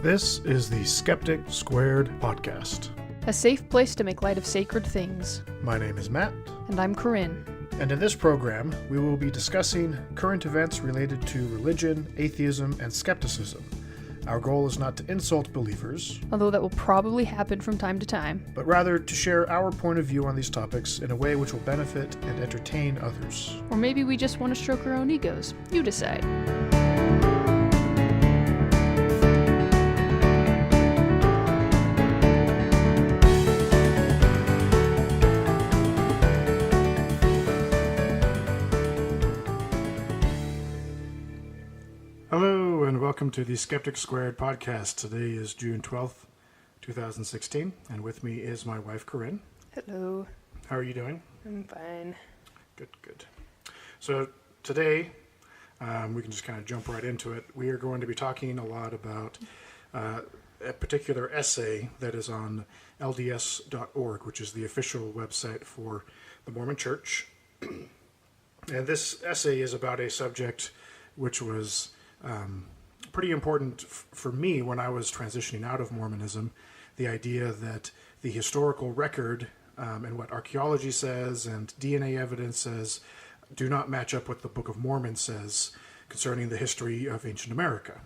This is the Skeptic Squared podcast. A safe place to make light of sacred things. My name is Matt. And I'm Corinne. And in this program, we will be discussing current events related to religion, atheism, and skepticism. Our goal is not to insult believers, Although that will probably happen from time to time. but rather to share our point of view on these topics in a way which will benefit and entertain others. Or maybe we just want to stroke our own egos. You decide. Hello, and welcome to the Skeptic Squared podcast. Today is June 12th, 2016, and with me is my wife, Corinne. Hello. How are you doing? I'm fine. Good. So today, we can just kind of jump right into it. We are going to be talking a lot about a particular essay that is on LDS.org, which is the official website for the Mormon Church. And this essay is about a subject which was pretty important for me when I was transitioning out of Mormonism, the idea that the historical record and what archaeology says and DNA evidence says do not match up what the Book of Mormon says concerning the history of ancient America.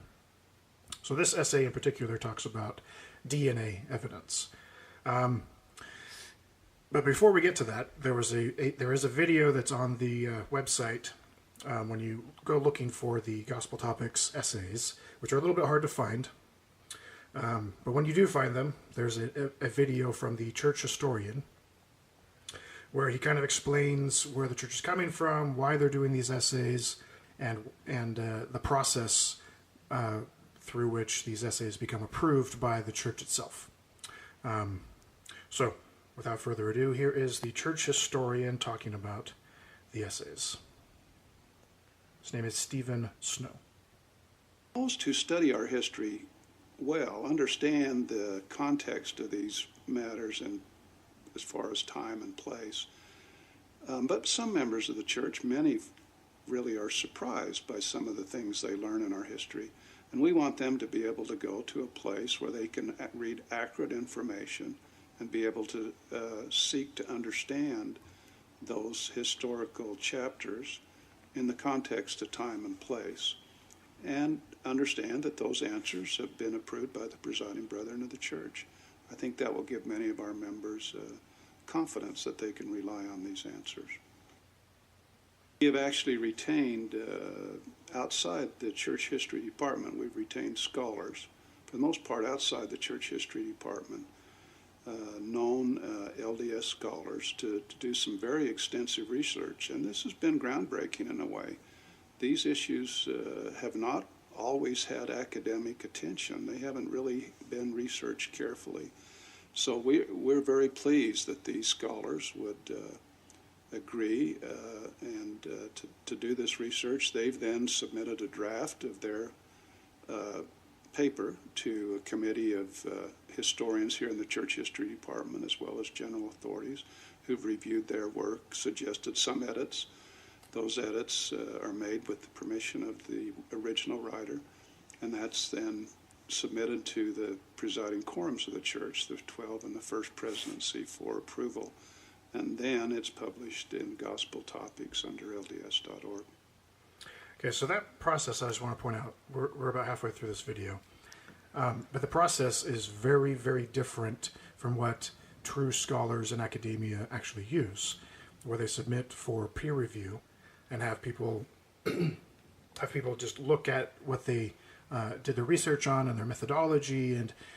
So this essay in particular talks about DNA evidence. But before we get to that, there is a video that's on the website when you go looking for the Gospel Topics essays, which are a little bit hard to find. But when you do find them, there's a video from the church historian where he kind of explains where the church is coming from, why they're doing these essays, and the process through which these essays become approved by the church itself. So, without further ado, here is the church historian talking about the essays. His name is Stephen Snow. Those who study our history well understand the context of these matters and as far as time and place. But some members of the church, many really are surprised by some of the things they learn in our history. And we want them to be able to go to a place where they can read accurate information and be able to seek to understand those historical chapters in the context of time and place, and understand that those answers have been approved by the presiding brethren of the church. I think that will give many of our members confidence that they can rely on these answers. We have actually retained, outside the church history department, we've retained scholars, for the most part outside the church history department, known LDS scholars to do some very extensive research, and this has been groundbreaking in a way. These issues have not always had academic attention. They haven't really been researched carefully. So we're very pleased that these scholars would agree and to do this research. They've then submitted a draft of their paper to a committee of historians here in the church history department, as well as general authorities who've reviewed their work, suggested some edits. Those edits are made with the permission of the original writer, and that's then submitted to the presiding quorums of the church, the 12 and the First Presidency, for approval. And then it's published in Gospel Topics under LDS.org. Okay, so that process, I just want to point out, we're about halfway through this video. But the process is very, very different from what true scholars in academia actually use, where they submit for peer review and have people just look at what they did their research on and their methodology,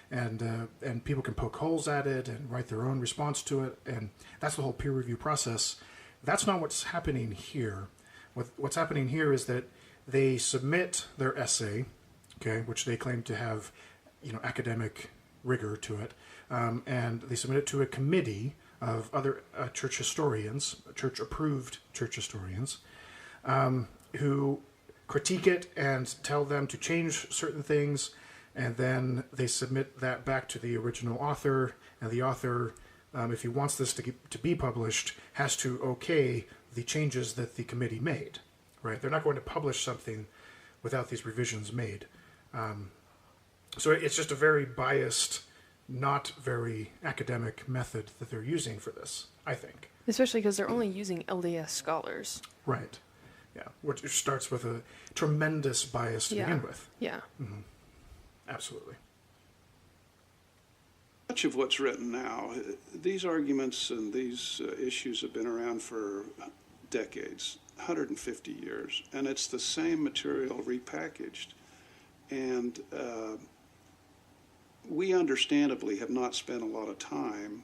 and people can poke holes at it and write their own response to it, and that's the whole peer review process. That's not what's happening here. What's happening here is that they submit their essay, okay, which they claim to have, academic rigor to it, and they submit it to a committee of other church historians, church-approved church historians, who critique it and tell them to change certain things, and then they submit that back to the original author, and the author, if he wants this to be published, has to okay the changes that the committee made, right? They're not going to publish something without these revisions made. So it's just a very biased, not very academic method that they're using for this, I think. Especially because they're only using LDS scholars. Right. Yeah. Which starts with a tremendous bias to begin with. Yeah. Absolutely. Much of what's written now, these arguments and these issues have been around for decades, 150 years, and it's the same material repackaged. And we understandably have not spent a lot of time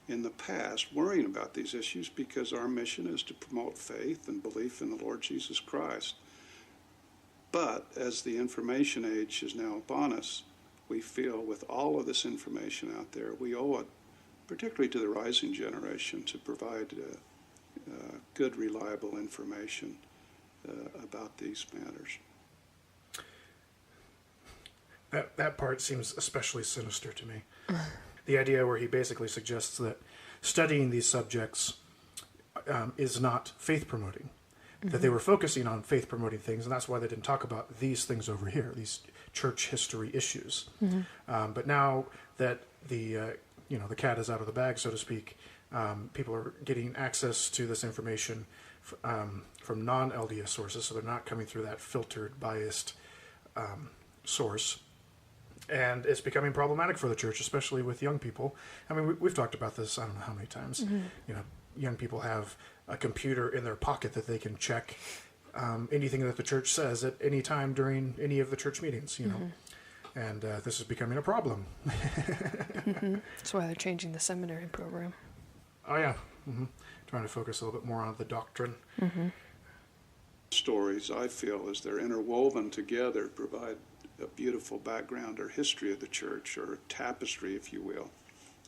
in the past worrying about these issues because our mission is to promote faith and belief in the Lord Jesus Christ. But as the information age is now upon us, we feel with all of this information out there, we owe it, particularly to the rising generation, to provide good, reliable information about these matters. That part seems especially sinister to me. The idea where he basically suggests that studying these subjects is not faith-promoting. That they were focusing on faith-promoting things, and that's why they didn't talk about these things over here, these church history issues. But now that the cat is out of the bag, so to speak, people are getting access to this information from non-LDS sources, so they're not coming through that filtered, biased source. And it's becoming problematic for the church, especially with young people. I mean, we've talked about this, I don't know how many times. Young people have a computer in their pocket that they can check anything that the church says at any time during any of the church meetings, And this is becoming a problem. That's why they're changing the seminary program. Oh, yeah. Trying to focus a little bit more on the doctrine. Stories, I feel, as they're interwoven together, provide a beautiful background or history of the church, or tapestry, if you will,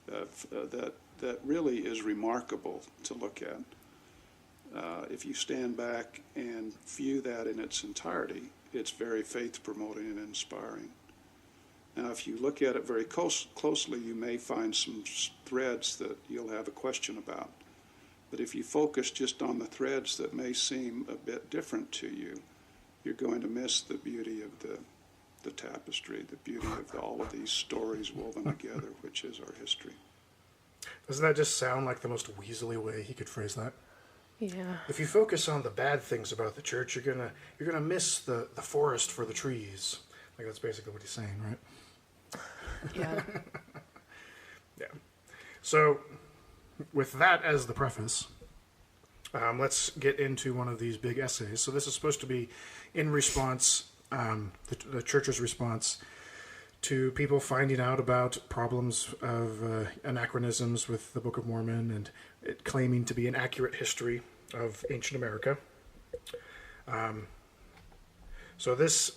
that really is remarkable to look at. If you stand back and view that in its entirety, it's very faith-promoting and inspiring. Now, if you look at it very closely, you may find some threads that you'll have a question about. But if you focus just on the threads that may seem a bit different to you, you're going to miss the beauty of the tapestry, the beauty of all of these stories woven together, which is our history. Doesn't that just sound like the most weaselly way he could phrase that? Yeah. If you focus on the bad things about the church, you're gonna miss the forest for the trees. Like, that's basically what he's saying, right? Yeah. Yeah. So, with that as the preface, let's get into one of these big essays. So this is supposed to be in response, the church's response to people finding out about problems of anachronisms with the Book of Mormon and it claiming to be an accurate history of ancient America. So this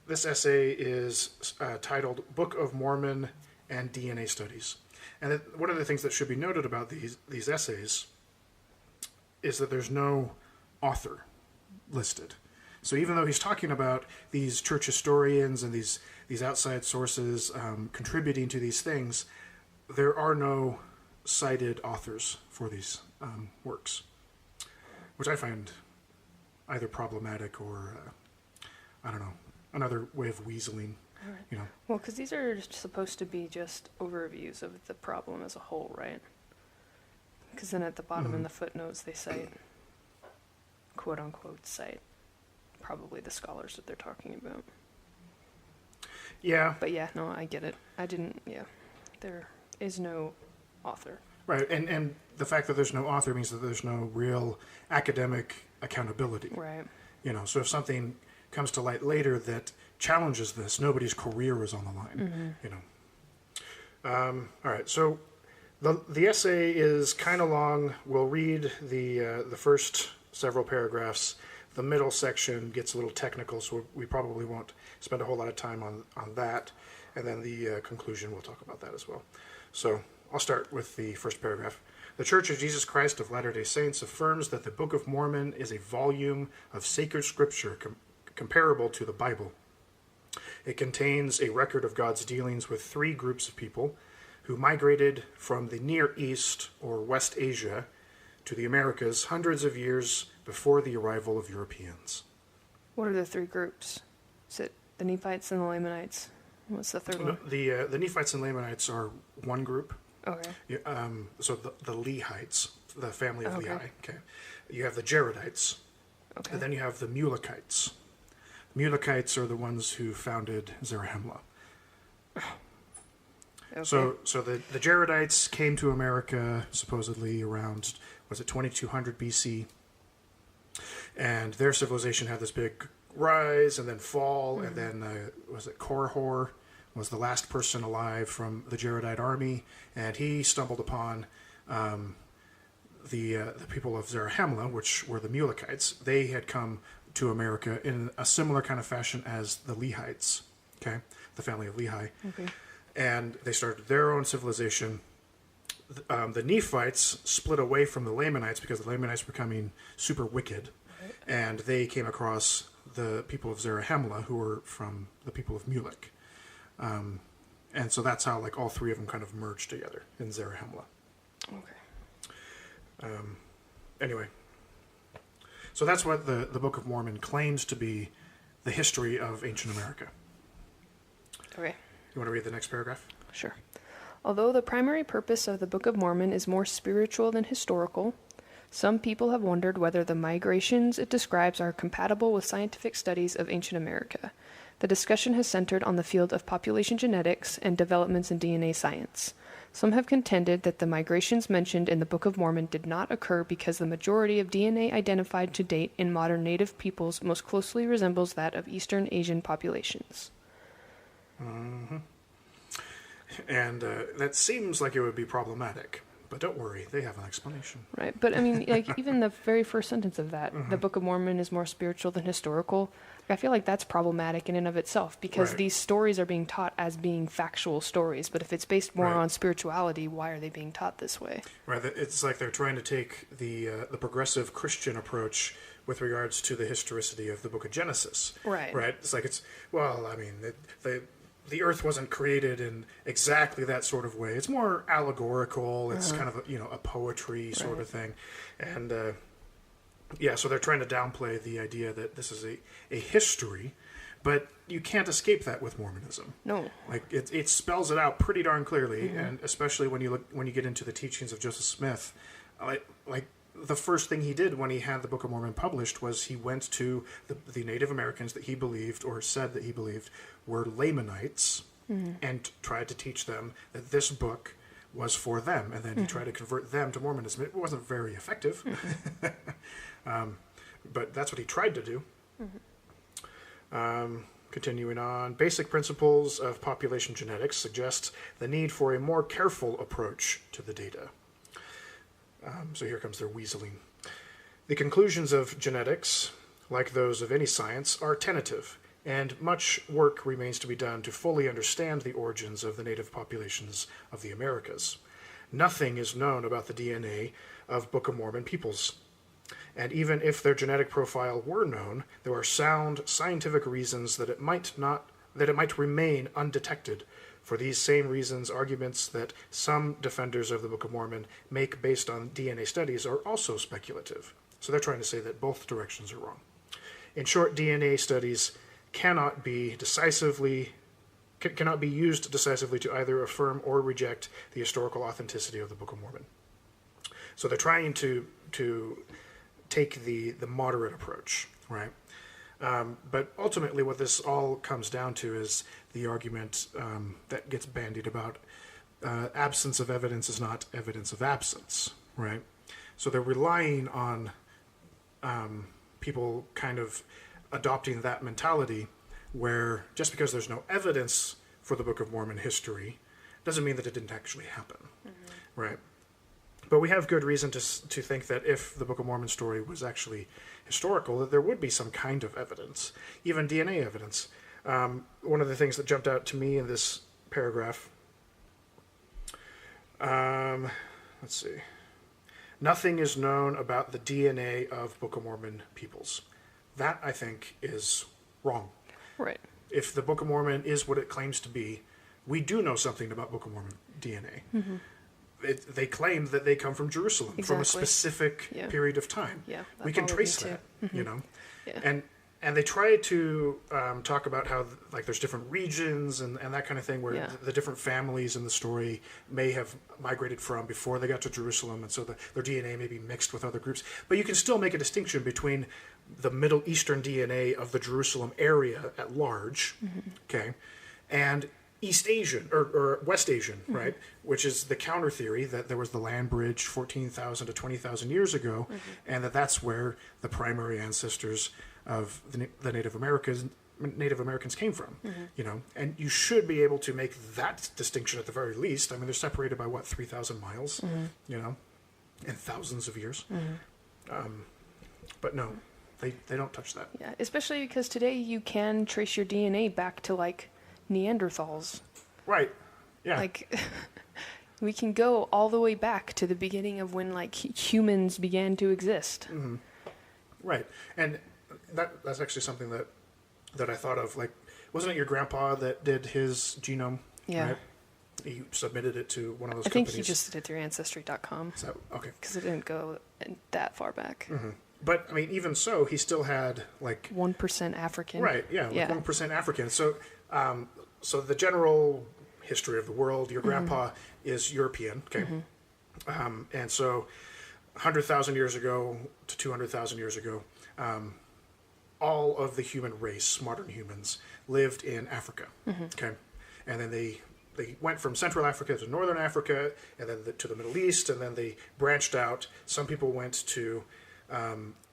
essay is titled Book of Mormon and DNA Studies. And one of the things that should be noted about these essays is that there's no author listed. So even though he's talking about these church historians and these outside sources contributing to these things, there are no cited authors for these works, which I find either problematic or, I don't know, another way of weaseling. Right. Well, because these are supposed to be just overviews of the problem as a whole, right? Because then at the bottom in the footnotes they cite, quote unquote, cite probably the scholars that they're talking about. Yeah. But yeah, no, I get it. There is no author. Right, and the fact that there's no author means that there's no real academic accountability. Right. So if something comes to light later that challenges this, nobody's career is on the line. All right, so the essay is kind of long. We'll read the first several paragraphs. The middle section gets a little technical, so we probably won't spend a whole lot of time on that. And then the conclusion, we'll talk about that as well. So I'll start with the first paragraph. The Church of Jesus Christ of Latter-day Saints affirms that the Book of Mormon is a volume of sacred scripture comparable to the Bible. It contains a record of God's dealings with three groups of people who migrated from the Near East or West Asia to the Americas hundreds of years before the arrival of Europeans. What are the three groups? Is it the Nephites and the Lamanites? What's the third No, one? the Nephites and Lamanites are one group. Okay. So the Lehites, the family of Okay. Lehi. Okay. You have the Jaredites, Okay. and then you have the Mulekites. Mulekites are the ones who founded Zarahemla. Okay. So the Jaredites came to America supposedly around, was it 2200 BC? And their civilization had this big rise and then fall, and then was it Korihor was the last person alive from the Jaredite army, and he stumbled upon the people of Zarahemla, which were the Mulekites. They had come to America in a similar kind of fashion as the Lehites, okay, the family of Lehi. Okay. And they started their own civilization. The Nephites split away from the Lamanites because the Lamanites were becoming super wicked, and they came across the people of Zarahemla, who were from the people of Mulek. And so that's how, like, all three of them kind of merged together in Zarahemla. Okay. Anyway, so that's what the Book of Mormon claims to be the history of ancient America. Okay. You want to read the next paragraph? Sure. Although the primary purpose of the Book of Mormon is more spiritual than historical, some people have wondered whether the migrations it describes are compatible with scientific studies of ancient America. The discussion has centered on the field of population genetics and developments in DNA science. Some have contended that the migrations mentioned in the Book of Mormon did not occur because the majority of DNA identified to date in modern native peoples most closely resembles that of Eastern Asian populations. Mm-hmm. And that seems like it would be problematic, but don't worry, they have an explanation. Right, but I mean, like, even the very first sentence of that, the Book of Mormon is more spiritual than historical, I feel like that's problematic in and of itself, because Right. these stories are being taught as being factual stories, but if it's based more Right. on spirituality, why are they being taught this way? Right, it's like they're trying to take the progressive Christian approach with regards to the historicity of the Book of Genesis. Right. Right. It's like the Earth wasn't created in exactly that sort of way. It's more allegorical. It's kind of a poetry sort Right. of thing, and so they're trying to downplay the idea that this is a history, but you can't escape that with Mormonism. No. Like it spells it out pretty darn clearly, and especially when you get into the teachings of Joseph Smith, like the first thing he did when he had the Book of Mormon published was he went to the Native Americans that he believed or said that he believed were Lamanites, and tried to teach them that this book was for them, and then he tried to convert them to Mormonism. It wasn't very effective, but that's what he tried to do. Continuing on, basic principles of population genetics suggest the need for a more careful approach to the data. So here comes their weaseling. The conclusions of genetics, like those of any science, are tentative, and much work remains to be done to fully understand the origins of the native populations of the Americas. Nothing is known about the DNA of Book of Mormon peoples. And even if their genetic profile were known, there are sound scientific reasons that it might remain undetected. For these same reasons, arguments that some defenders of the Book of Mormon make based on DNA studies are also speculative. So they're trying to say that both directions are wrong. In short, DNA studies cannot be used decisively to either affirm or reject the historical authenticity of the Book of Mormon. So they're trying to take the moderate approach, right? But ultimately what this all comes down to is the argument that gets bandied about absence of evidence is not evidence of absence, right? So they're relying on people kind of adopting that mentality where just because there's no evidence for the Book of Mormon history doesn't mean that it didn't actually happen, right? But we have good reason to think that if the Book of Mormon story was actually historical, that there would be some kind of evidence, even DNA evidence. One of the things that jumped out to me in this paragraph, let's see. Nothing is known about the DNA of Book of Mormon peoples. That, I think, is wrong. Right. If the Book of Mormon is what it claims to be, we do know something about Book of Mormon DNA. They claim that they come from Jerusalem, from a Exactly. specific Yeah. period of time. Yeah, We that's can all we trace need that, to. you know. Yeah. And And they try to talk about how like there's different regions and that kind of thing where Yeah. the different families in the story may have migrated from before they got to Jerusalem, and so their DNA may be mixed with other groups. But you can still make a distinction between the Middle Eastern DNA of the Jerusalem area at large, okay, and East Asian or West Asian, right, which is the counter theory that there was the land bridge 14,000 to 20,000 years ago, and that's where the primary ancestors of the Native Americans came from, you know, and you should be able to make that distinction at the very least. I mean, they're separated by what, 3,000 miles, you know, and thousands of years. But no, they don't touch that. Yeah, especially because today you can trace your DNA back to like Neanderthals. Right. Yeah. Like we can go all the way back to the beginning of when like humans began to exist. Right. And that's actually something that I thought of. Like, wasn't it your grandpa that did his genome? Yeah. Right? He submitted it to one of those I think companies. he just did it through Ancestry.com. So, okay. Because it didn't go that far back. But, I mean, even so, he still had, like... 1% African. Right, yeah, Yeah. like 1% African. So, so the general history of the world, your grandpa is European, okay? And so 100,000 years ago to 200,000 years ago, all of the human race, modern humans, lived in Africa, okay? And then they went from Central Africa to Northern Africa, and then to the Middle East, and then they branched out. Some people went to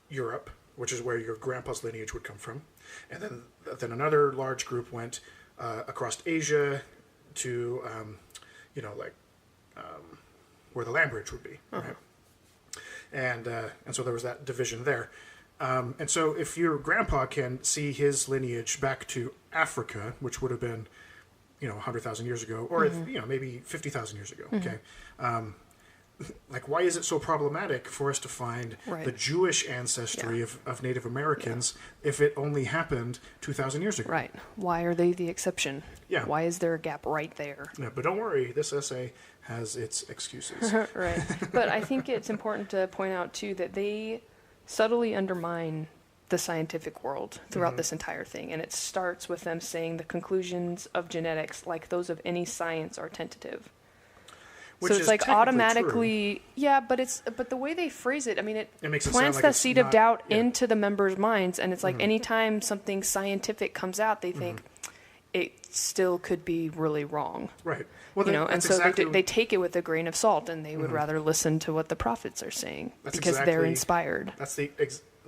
Europe, which is where your grandpa's lineage would come from. And then another large group went across Asia to, you know, like where the land bridge would be, right? And so there was that division there. And so if your grandpa can see his lineage back to Africa, which would have been, you know, 100,000 years ago, or if, you know, maybe 50,000 years ago, okay? Like, why is it so problematic for us to find the Jewish ancestry of Native Americans if it only happened 2,000 years ago? Right. Why are they the exception? Yeah. Why is there a gap right there? Yeah, but don't worry, this essay has its excuses. Right. But I think it's important to point out, too, that they subtly undermine the scientific world throughout this entire thing. And it starts with them saying the conclusions of genetics, like those of any science, are tentative. Which so it's is like technically automatically, true. yeah, but the way they phrase it, I mean, it makes it plants sound like that it's seed of not- doubt yeah. into the members' minds. And it's like anytime something scientific comes out, they think it still could be really wrong. Right. Well, You know, and that's so exactly, they take it with a grain of salt, and they would rather listen to what the prophets are saying That's because they're exactly- inspired.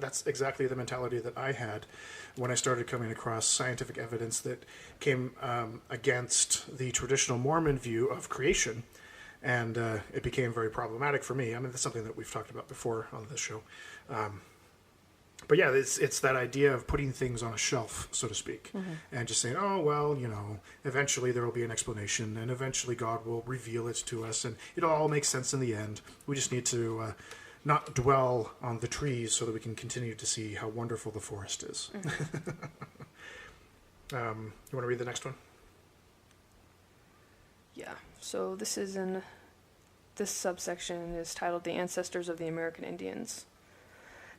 That's exactly the mentality that I had when I started coming across scientific evidence that came against the traditional Mormon view of creation, and it became very problematic for me. I mean, that's something that we've talked about before on this show. But yeah, it's that idea of putting things on a shelf, so to speak, and just saying, oh, well, you know, eventually there will be an explanation, and eventually God will reveal it to us, and it'll all make sense in the end. We just need to not dwell on the trees so that we can continue to see how wonderful the forest is. You want to read the next one? Yeah. So this subsection is titled "The Ancestors of the American Indians."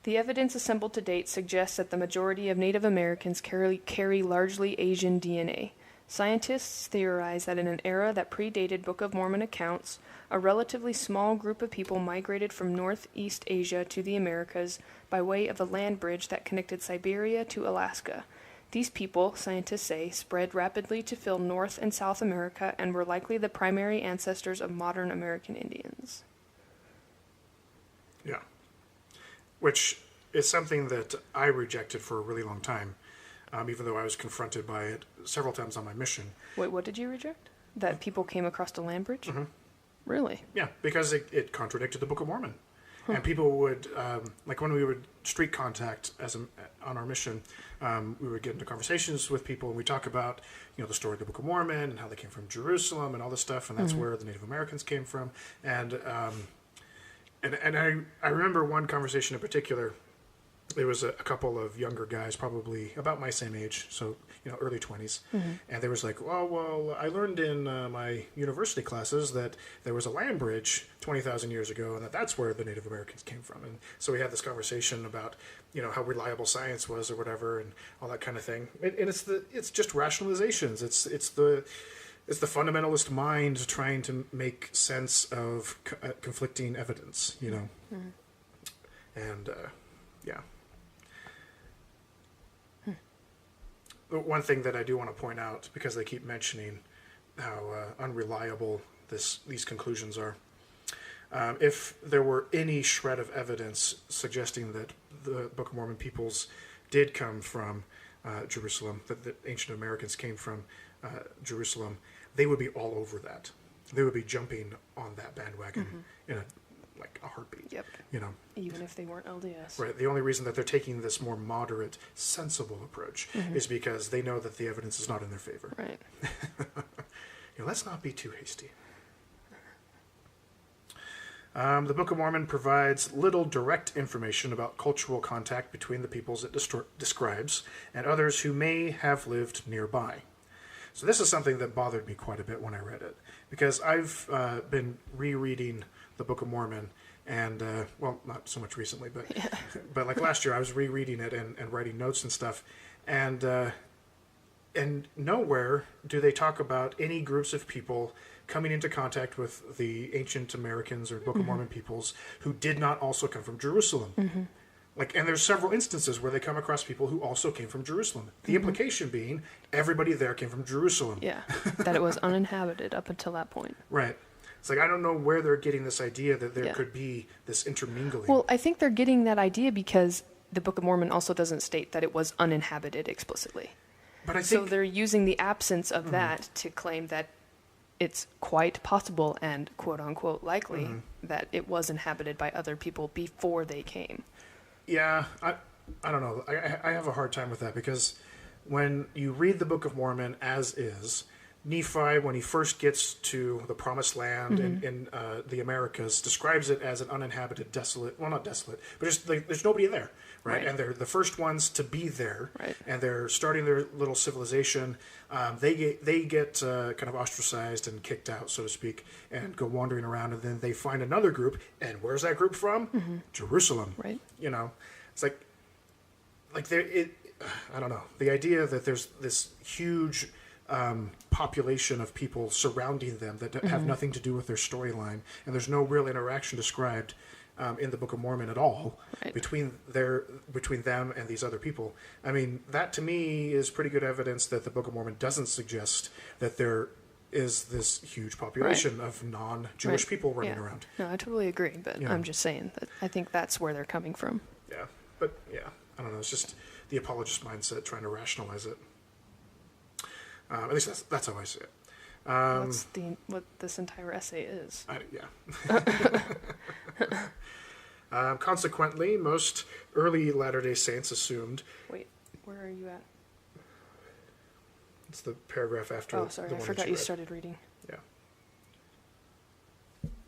The evidence assembled to date suggests that the majority of Native Americans carry largely Asian DNA. Scientists theorize that in an era that predated Book of Mormon accounts, a relatively small group of people migrated from Northeast Asia to the Americas by way of a land bridge that connected Siberia to Alaska. These people, scientists say, spread rapidly to fill North and South America and were likely the primary ancestors of modern American Indians. Yeah. Which is something that I rejected for a really long time, even though I was confronted by it several times on my mission. Wait, what did you reject? That people came across the land bridge? Really? Yeah, because it contradicted the Book of Mormon. And people would, like when we would street contact on our mission, we would get into conversations with people and we talk about, you know, the story of the Book of Mormon and how they came from Jerusalem and all this stuff, and that's where the Native Americans came from. And I remember one conversation in particular there was a couple of younger guys, probably about my same age, so early 20s, and they was like, well, I learned in my university classes that there was a land bridge 20,000 years ago, and that's where the Native Americans came from. And so we had this conversation about how reliable science was or whatever, and all that kind of thing. And it's just rationalizations. It's the fundamentalist mind trying to make sense of conflicting evidence, and yeah. One thing that I do want to point out, because they keep mentioning how unreliable these conclusions are, if there were any shred of evidence suggesting that the Book of Mormon peoples did come from Jerusalem, that the ancient Americans came from Jerusalem, they would be all over that. They would be jumping on that bandwagon in a heartbeat. Yep. Even if they weren't LDS. Right. The only reason that they're taking this more moderate, sensible approach is because they know that the evidence is not in their favor. Right. Let's not be too hasty. The Book of Mormon provides little direct information about cultural contact between the peoples it describes and others who may have lived nearby. So this is something that bothered me quite a bit when I read it, because I've been rereading the Book of Mormon, and not so much recently, but like last year I was rereading it and writing notes and stuff, and nowhere do they talk about any groups of people coming into contact with the ancient Americans or Book of Mormon peoples who did not also come from Jerusalem. And there's several instances where they come across people who also came from Jerusalem. The implication being everybody there came from Jerusalem. Yeah, that it was uninhabited up until that point. Right. It's I don't know where they're getting this idea that there could be this intermingling. Well, I think they're getting that idea because the Book of Mormon also doesn't state that it was uninhabited explicitly. But I think, so they're using the absence of that to claim that it's quite possible and quote-unquote likely that it was inhabited by other people before they came. Yeah, I don't know. I have a hard time with that, because when you read the Book of Mormon as is, Nephi, when he first gets to the Promised Land in the Americas, describes it as an uninhabited, desolate, well, not desolate, but just there's nobody there, right? And they're the first ones to be there, and they're starting their little civilization. They get kind of ostracized and kicked out, so to speak, and go wandering around, and then they find another group, and where's that group from? Jerusalem. Right. It's I don't know. The idea that there's this huge population of people surrounding them that have nothing to do with their storyline, and there's no real interaction described in the Book of Mormon at all between them and these other people. I mean, that to me is pretty good evidence that the Book of Mormon doesn't suggest that there is this huge population of non-Jewish people running around. No, I totally agree, but I'm just saying that I think that's where they're coming from. Yeah, but I don't know. It's just the apologist mindset trying to rationalize it. At least that's how I see it. That's what this entire essay is. Consequently, most early Latter-day Saints assumed... Wait, where are you at? It's the paragraph after. Oh, sorry, I forgot you started reading. Yeah.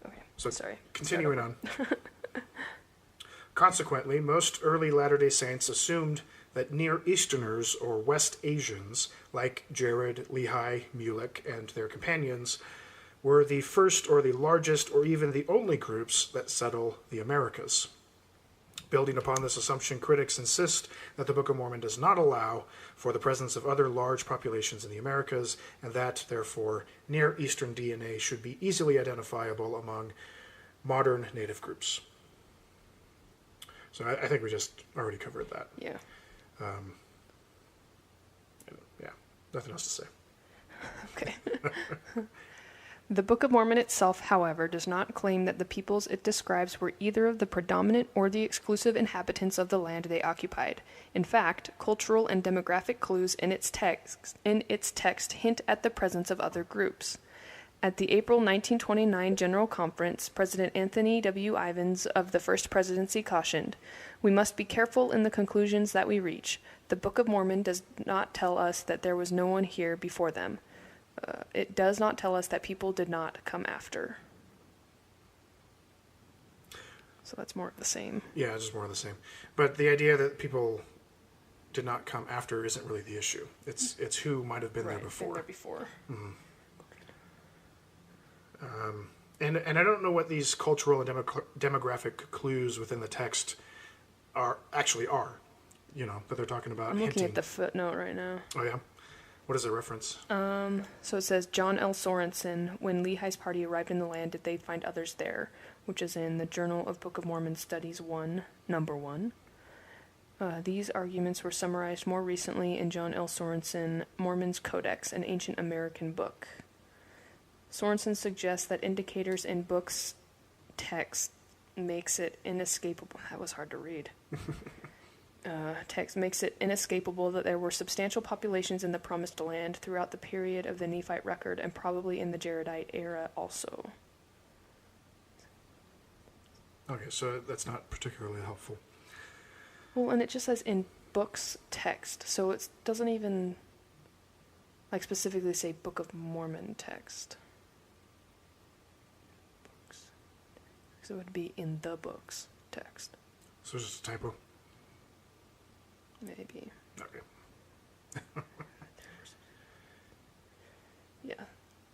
Okay, so sorry. Continuing on. Consequently, most early Latter-day Saints assumed that Near Easterners or West Asians, like Jared, Lehi, Mulek, and their companions, were the first or the largest or even the only groups that settle the Americas. Building upon this assumption, critics insist that the Book of Mormon does not allow for the presence of other large populations in the Americas, and that, therefore, Near Eastern DNA should be easily identifiable among modern native groups. So I think we just already covered that. Yeah. Nothing else to say. Okay. The Book of Mormon itself, however, does not claim that the peoples it describes were either of the predominant or the exclusive inhabitants of the land they occupied. In fact, cultural and demographic clues in its text hint at the presence of other groups. At the April 1929 General Conference, President Anthony W. Ivins of the First Presidency cautioned, "We must be careful in the conclusions that we reach. The Book of Mormon does not tell us that there was no one here before them. It does not tell us that people did not come after." So that's more of the same. Yeah, it's just more of the same. But the idea that people did not come after isn't really the issue. It's who might have been there before. Been there before. And I don't know what these cultural and demographic clues within the text actually are. But they're talking about. I'm looking hinting. at the footnote right now. Oh yeah, what is the reference? So it says John L. Sorensen, when Lehi's party arrived in the land, did they find others there? Which is in the Journal of Book of Mormon Studies 1, number 1. These arguments were summarized more recently in John L. Sorensen, Mormon's Codex, an ancient American book. Sorensen suggests that indicators in books' text makes it inescapable. That was hard to read. Text makes it inescapable that there were substantial populations in the Promised Land throughout the period of the Nephite record and probably in the Jaredite era also. Okay, so that's not particularly helpful. Well, and it just says in books text, so it doesn't even specifically say Book of Mormon text. Books. So it would be in the books text. So it's just a typo? Maybe. Okay. Yeah.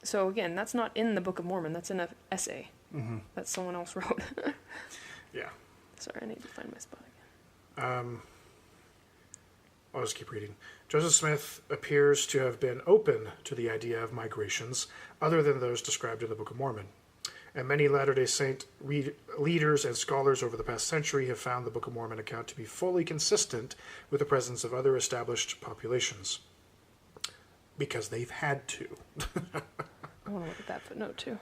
So again, that's not in the Book of Mormon, that's in an essay that someone else wrote. Yeah. Sorry, I need to find my spot again. I'll just keep reading. Joseph Smith appears to have been open to the idea of migrations other than those described in the Book of Mormon. And many Latter-day Saint leaders and scholars over the past century have found the Book of Mormon account to be fully consistent with the presence of other established populations. Because they've had to. I want to look at that footnote too.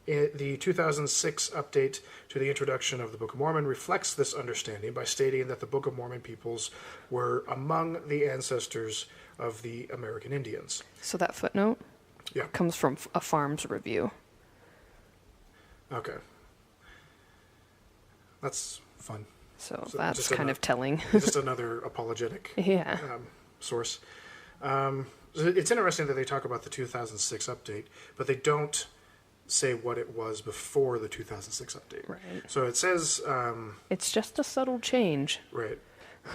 The 2006 update to the introduction of the Book of Mormon reflects this understanding by stating that the Book of Mormon peoples were among the ancestors of the American Indians. So that footnote comes from a Farms review. Okay. That's fun. So that's kind of telling. Just another apologetic source. It's interesting that they talk about the 2006 update, but they don't say what it was before the 2006 update. Right. So it says... it's just a subtle change. Right.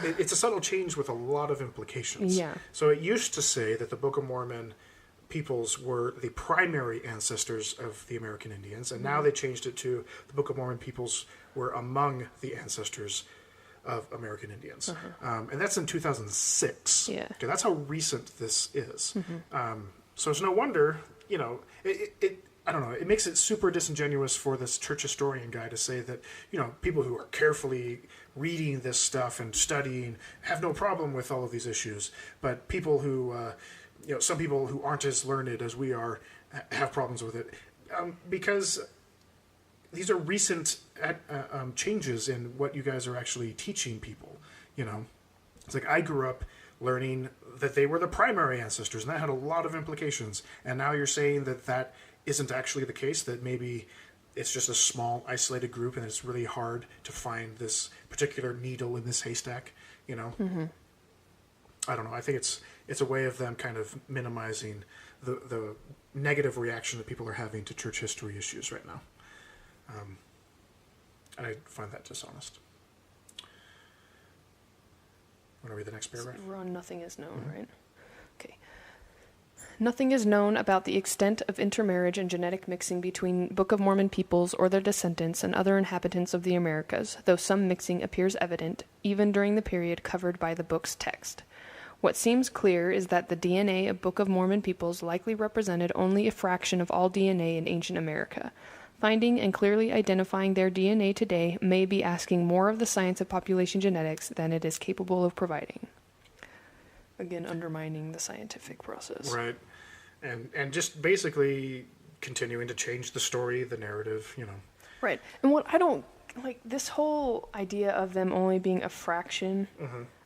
It's a subtle change with a lot of implications. Yeah. So it used to say that the Book of Mormon peoples were the primary ancestors of the American Indians, and now they changed it to the Book of Mormon peoples were among the ancestors of American Indians. And that's in 2006. Yeah. Okay, that's how recent this is. So it's no wonder, I don't know, it makes it super disingenuous for this church historian guy to say that, people who are carefully reading this stuff and studying have no problem with all of these issues, but people who, some people who aren't as learned as we are have problems with it. Because these are recent changes in what you guys are actually teaching people, It's like I grew up learning that they were the primary ancestors, and that had a lot of implications. And now you're saying that that isn't actually the case, that maybe it's just a small, isolated group, and it's really hard to find this particular needle in this haystack, I don't know. I think it's a way of them kind of minimizing the negative reaction that people are having to church history issues right now. And I find that dishonest. Want to read the next paragraph? We're on nothing is known, right? Okay. Nothing is known about the extent of intermarriage and genetic mixing between Book of Mormon peoples or their descendants and other inhabitants of the Americas, though some mixing appears evident, even during the period covered by the book's text. What seems clear is that the DNA of Book of Mormon peoples likely represented only a fraction of all DNA in ancient America. Finding and clearly identifying their DNA today may be asking more of the science of population genetics than it is capable of providing. Again, undermining the scientific process. Right. And just basically continuing to change the story, the narrative, Right. And what I don't like, this whole idea of them only being a fraction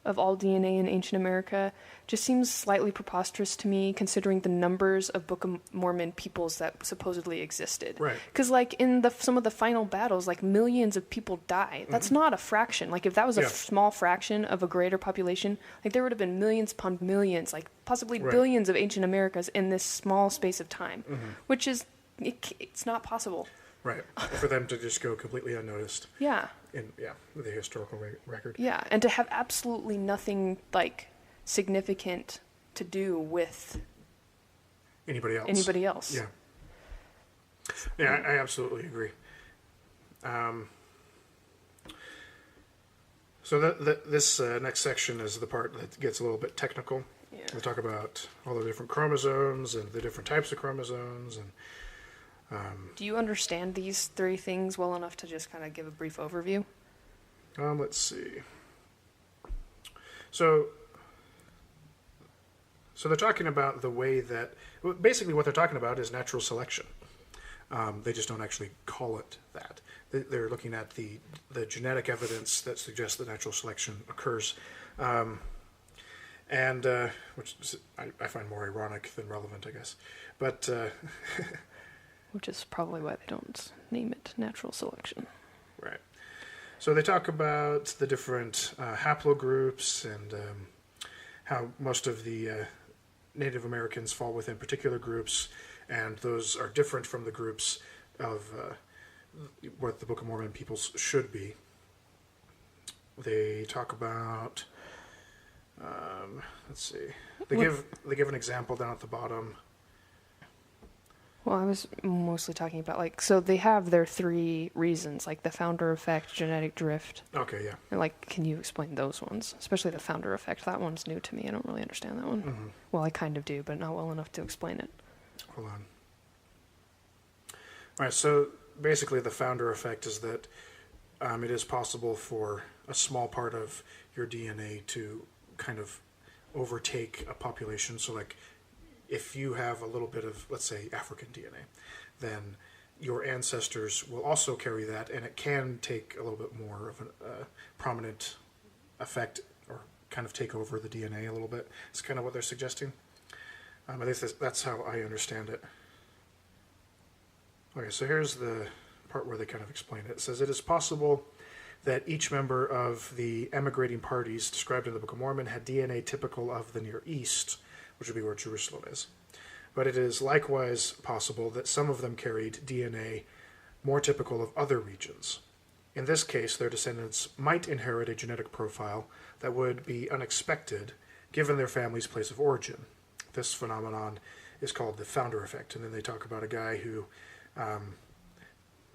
of all DNA in ancient America just seems slightly preposterous to me, considering the numbers of Book of Mormon peoples that supposedly existed. Right. Because, in some of the final battles, millions of people die. That's not a fraction. If that was a small fraction of a greater population, there would have been millions upon millions, possibly billions of ancient Americas in this small space of time, which is, it's not possible. Right. For them to just go completely unnoticed Yeah. in the historical record. Yeah, and to have absolutely nothing like significant to do with Anybody else? anybody else. Yeah. Yeah, I absolutely agree. So this next section is the part that gets a little bit technical. Yeah. We talk about all the different chromosomes and the different types of chromosomes. And Do you understand these three things well enough to just kind of give a brief overview? let's see. So they're talking about the way that, basically what they're talking about is natural selection. They just don't actually call it that. They're looking at the genetic evidence that suggests that natural selection occurs, and which I find more ironic than relevant, I guess. But Which is probably why they don't name it natural selection. right. So they talk about the different haplogroups and how most of the Native Americans fall within particular groups, and those are different from the groups of what the Book of Mormon peoples should be. They talk about, let's see, they give an example down at the bottom. Well, I was mostly talking about, like, so they have their three reasons, like the founder effect, genetic drift. Okay, yeah. And, like, can you explain those ones? Especially the founder effect. That one's new to me. I don't really understand that one. Mm-hmm. Well, I kind of do, but not well enough to explain it. Hold on. All right, so basically the founder effect is that it is possible for a small part of your DNA to kind of overtake a population. So, like, if you have a little bit of, let's say, African DNA, then your ancestors will also carry that, and it can take a little bit more of a prominent effect, or kind of take over the DNA a little bit. It's kind of what they're suggesting. At least that's how I understand it. Okay, so here's the part where they kind of explain it. It says, it is possible that each member of the emigrating parties described in the Book of Mormon had DNA typical of the Near East, which would be where Jerusalem is. But it is likewise possible that some of them carried DNA more typical of other regions. In this case, their descendants might inherit a genetic profile that would be unexpected given their family's place of origin. This phenomenon is called the founder effect. And then they talk about a guy who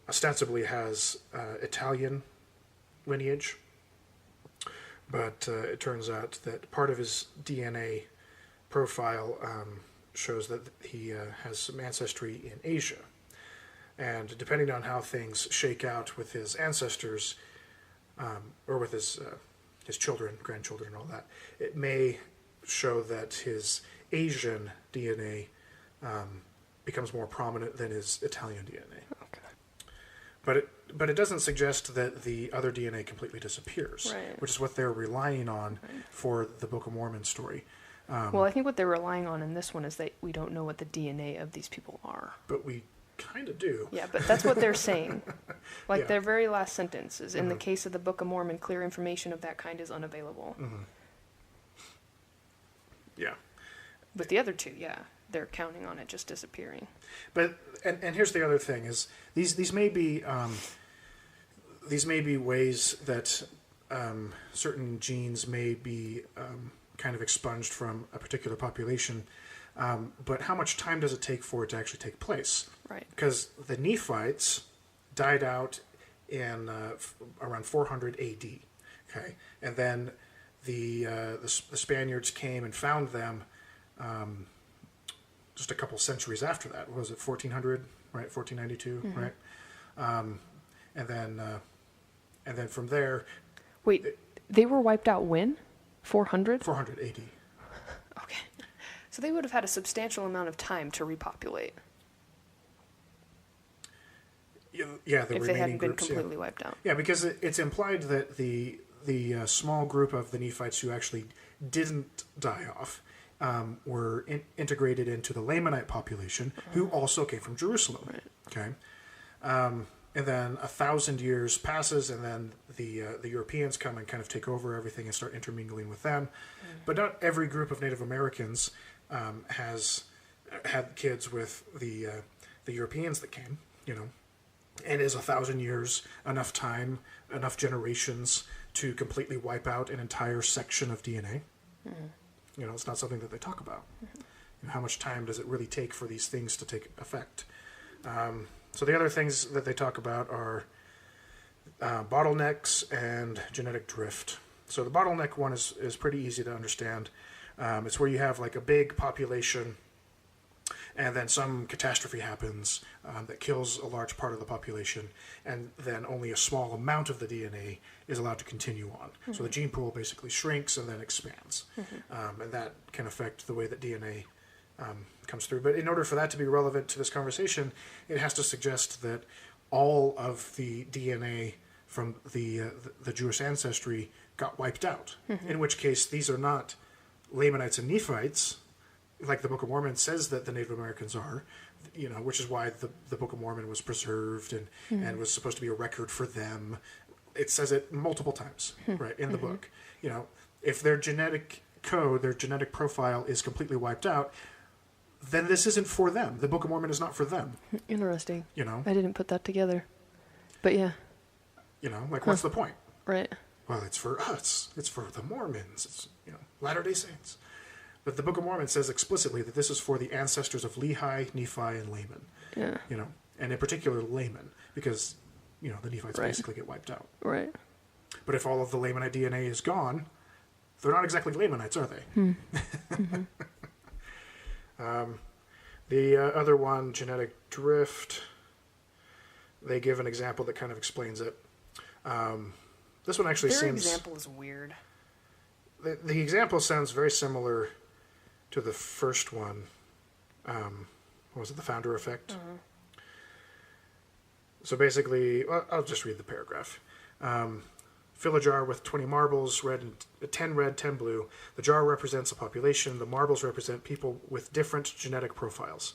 ostensibly has Italian lineage, but it turns out that part of his DNA profile shows that he has some ancestry in Asia. And depending on how things shake out with his ancestors, or with his children, grandchildren, and all that, it may show that his Asian DNA becomes more prominent than his Italian DNA. Okay. But it doesn't suggest that the other DNA completely disappears, Right. which is what they're relying on for the Book of Mormon story. Well, I think what they're relying on in this one is that we don't know what the DNA of these people are. But we kind of do. Yeah, but that's what they're saying. Like, Yeah. their very last sentence is, in the Mhm. case of the Book of Mormon, clear information of that kind is unavailable. Mm-hmm. Yeah. But the other two, yeah, they're counting on it just disappearing. But and here's the other thing is these may be ways that certain genes may be kind of expunged from a particular population, but how much time does it take for it to actually take place? Right. Because the Nephites died out in around 400 A.D. Okay, and then the Spaniards came and found them just a couple centuries after that. What was it, 1400? Right, 1492. Mm-hmm. Right, and then from there. Wait, they were wiped out when? 400? 400 A.D. Okay. So they would have had a substantial amount of time to repopulate Yeah, the if they remaining hadn't been groups, completely wiped out. Yeah, because it's implied that the small group of the Nephites who actually didn't die off were integrated into the Lamanite population, who also came from Jerusalem. Right. Okay, and then 1,000 years passes, and then the Europeans come and kind of take over everything and start intermingling with them. But not every group of Native Americans has had kids with the Europeans that came. You know, And is 1,000 years enough time, enough generations to completely wipe out an entire section of DNA? You know, it's not something that they talk about. You know, how much time does it really take for these things to take effect? So the other things that they talk about are bottlenecks and genetic drift. So the bottleneck one is pretty easy to understand. It's where you have like a big population and then some catastrophe happens that kills a large part of the population, and then only a small amount of the DNA is allowed to continue on. So the gene pool basically shrinks and then expands. And that can affect the way that DNA comes through. But in order for that to be relevant to this conversation, it has to suggest that all of the DNA from the Jewish ancestry got wiped out, in which case these are not Lamanites and Nephites, like the Book of Mormon says that the Native Americans are, you know, which is why the Book of Mormon was preserved and was supposed to be a record for them. It says it multiple times, right, in the book. You know, if their genetic code, their genetic profile is completely wiped out, then this isn't for them. The Book of Mormon is not for them. Interesting. You know? I didn't put that together. But yeah. You know, like, what's the point? Right. Well, it's for us. It's for the Mormons. It's, you know, Latter-day Saints. But the Book of Mormon says explicitly that this is for the ancestors of Lehi, Nephi, and Laman. Yeah. You know, and in particular Laman, because, you know, the Nephites Right. basically get wiped out. Right. But if all of the Lamanite DNA is gone, they're not exactly Lamanites, are they? The other one, genetic drift, they give an example that kind of explains it. This one actually Their seems... example is weird. The example sounds very similar to the first one. What was it? The founder effect? So basically, well, I'll just read the paragraph. Fill a jar with 20 marbles, 10 red, 10 blue. The jar represents a population. The marbles represent people with different genetic profiles.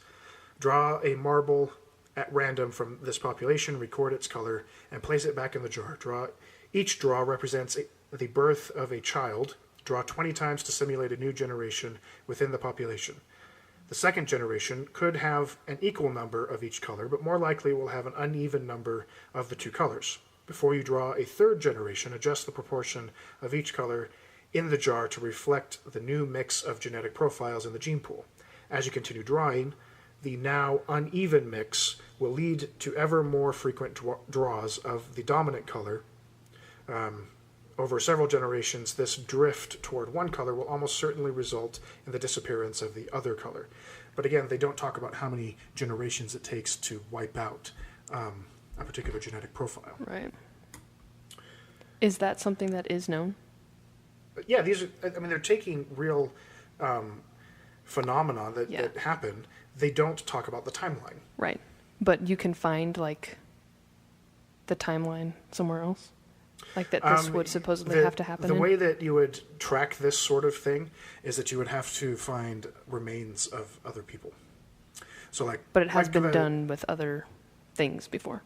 Draw a marble at random from this population, record its color, and place it back in the jar. Each draw represents the birth of a child. Draw 20 times to simulate a new generation within the population. The second generation could have an equal number of each color, but more likely will have an uneven number of the two colors. Before you draw a third generation, adjust the proportion of each color in the jar to reflect the new mix of genetic profiles in the gene pool. As you continue drawing, the now uneven mix will lead to ever more frequent draws of the dominant color. Over several generations, this drift toward one color will almost certainly result in the disappearance of the other color. But again, they don't talk about how many generations it takes to wipe out a particular genetic profile. Right. Is that something that is known? But yeah, these are, I mean, they're taking real phenomena that happen. They don't talk about the timeline. Right. But you can find, like, the timeline somewhere else? Like that this would supposedly have to happen The in? way that you would track this sort of thing is that you would have to find remains of other people. So like, But it has like been done with other things before.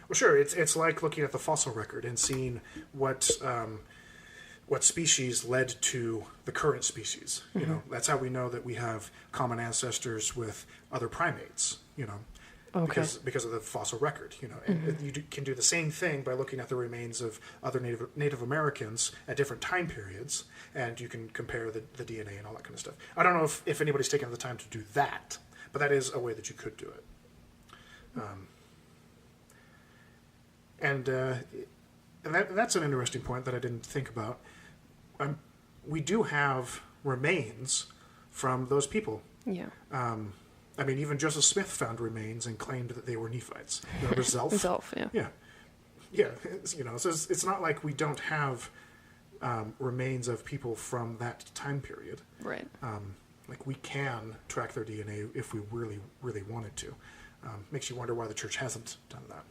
Well, sure. It's like looking at the fossil record and seeing what species led to the current species. You know, that's how we know that we have common ancestors with other primates. You know. Okay. Because of the fossil record, you know, and you can do the same thing by looking at the remains of other Native Americans at different time periods, and you can compare the DNA and all that kind of stuff. I don't know if anybody's taken the time to do that, but that is a way that you could do it. And that's an interesting point that I didn't think about. We do have remains from those people. Yeah. I mean, even Joseph Smith found remains and claimed that they were Nephites. Remember Zelph? Zelph, yeah. Yeah. Yeah, you know, so it's not like we don't have remains of people from that time period. Right. Like, we can track their DNA if we really, really wanted to. Makes you wonder why the church hasn't done that.